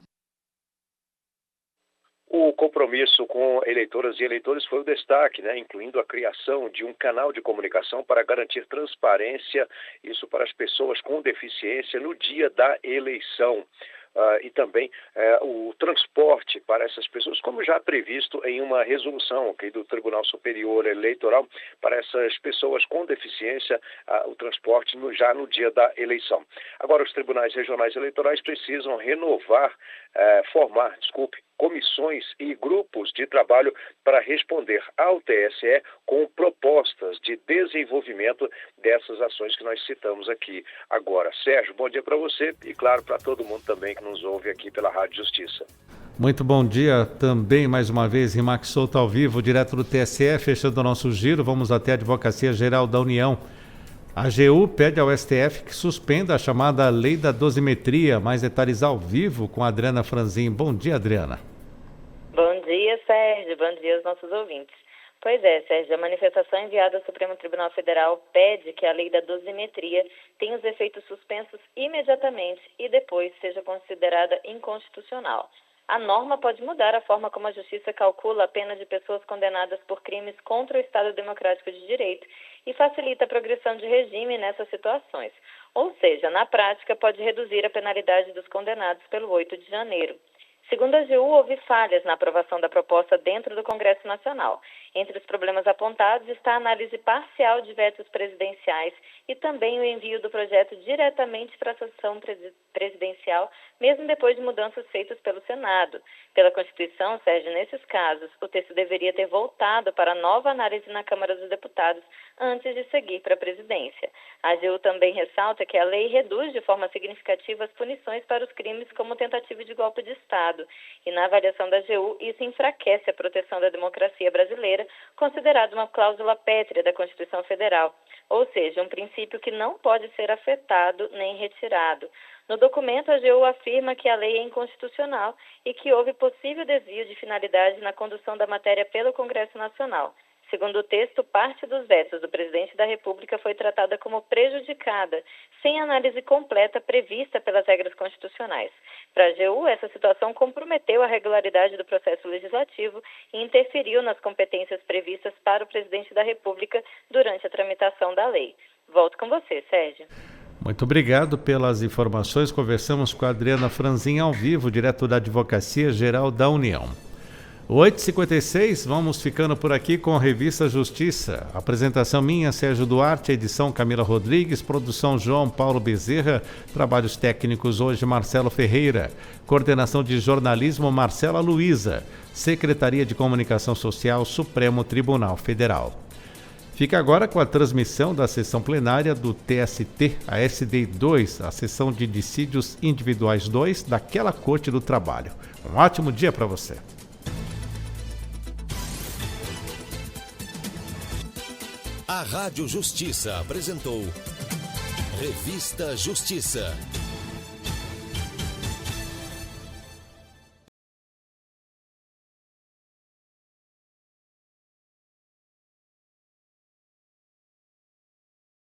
O compromisso com eleitoras e eleitores foi o destaque, né, incluindo a criação de um canal de comunicação para garantir transparência, isso para as pessoas com deficiência no dia da eleição. E também o transporte para essas pessoas, como já previsto em uma resolução aqui do Tribunal Superior Eleitoral, para essas pessoas com deficiência, o transporte já no dia da eleição. Agora, os tribunais regionais eleitorais precisam formar comissões e grupos de trabalho para responder ao TSE com propostas de desenvolvimento dessas ações que nós citamos aqui agora. Sérgio, bom dia para você e, claro, para todo mundo também que nos ouve aqui pela Rádio Justiça. Muito bom dia também, mais uma vez, Rimac Souto ao vivo, direto do TSE, fechando o nosso giro. Vamos até a Advocacia Geral da União. A AGU pede ao STF que suspenda a chamada Lei da Dosimetria. Mais detalhes ao vivo com a Adriana Franzin. Bom dia, Adriana. Bom dia, Sérgio. Bom dia aos nossos ouvintes. Pois é, Sérgio, a manifestação enviada ao Supremo Tribunal Federal pede que a Lei da Dosimetria tenha os efeitos suspensos imediatamente e depois seja considerada inconstitucional. A norma pode mudar a forma como a Justiça calcula a pena de pessoas condenadas por crimes contra o Estado Democrático de Direito e facilita a progressão de regime nessas situações. Ou seja, na prática, pode reduzir a penalidade dos condenados pelo 8 de janeiro. Segundo a AGU, houve falhas na aprovação da proposta dentro do Congresso Nacional. Entre os problemas apontados está a análise parcial de vetos presidenciais e também o envio do projeto diretamente para a sessão presidencial, mesmo depois de mudanças feitas pelo Senado. Pela Constituição, Sérgio, nesses casos, o texto deveria ter voltado para nova análise na Câmara dos Deputados antes de seguir para a presidência. A AGU também ressalta que a lei reduz de forma significativa as punições para os crimes como tentativa de golpe de Estado. E na avaliação da AGU, isso enfraquece a proteção da democracia brasileira, considerada uma cláusula pétrea da Constituição Federal, ou seja, um princípio que não pode ser afetado nem retirado. No documento, a AGU afirma que a lei é inconstitucional e que houve possível desvio de finalidade na condução da matéria pelo Congresso Nacional. Segundo o texto, parte dos vetos do presidente da República foi tratada como prejudicada, sem análise completa prevista pelas regras constitucionais. Para a AGU, essa situação comprometeu a regularidade do processo legislativo e interferiu nas competências previstas para o presidente da República durante a tramitação da lei. Volto com você, Sérgio. Muito obrigado pelas informações. Conversamos com a Adriana Franzin ao vivo, direto da Advocacia Geral da União. 8h56, vamos ficando por aqui com a Revista Justiça. Apresentação minha, Sérgio Duarte, edição Camila Rodrigues, produção João Paulo Bezerra, trabalhos técnicos hoje Marcelo Ferreira, coordenação de jornalismo Marcela Luiza, Secretaria de Comunicação Social, Supremo Tribunal Federal. Fica agora com a transmissão da sessão plenária do TST, a SD2, a sessão de dissídios individuais 2 daquela Corte do Trabalho. Um ótimo dia para você. A Rádio Justiça apresentou Revista Justiça.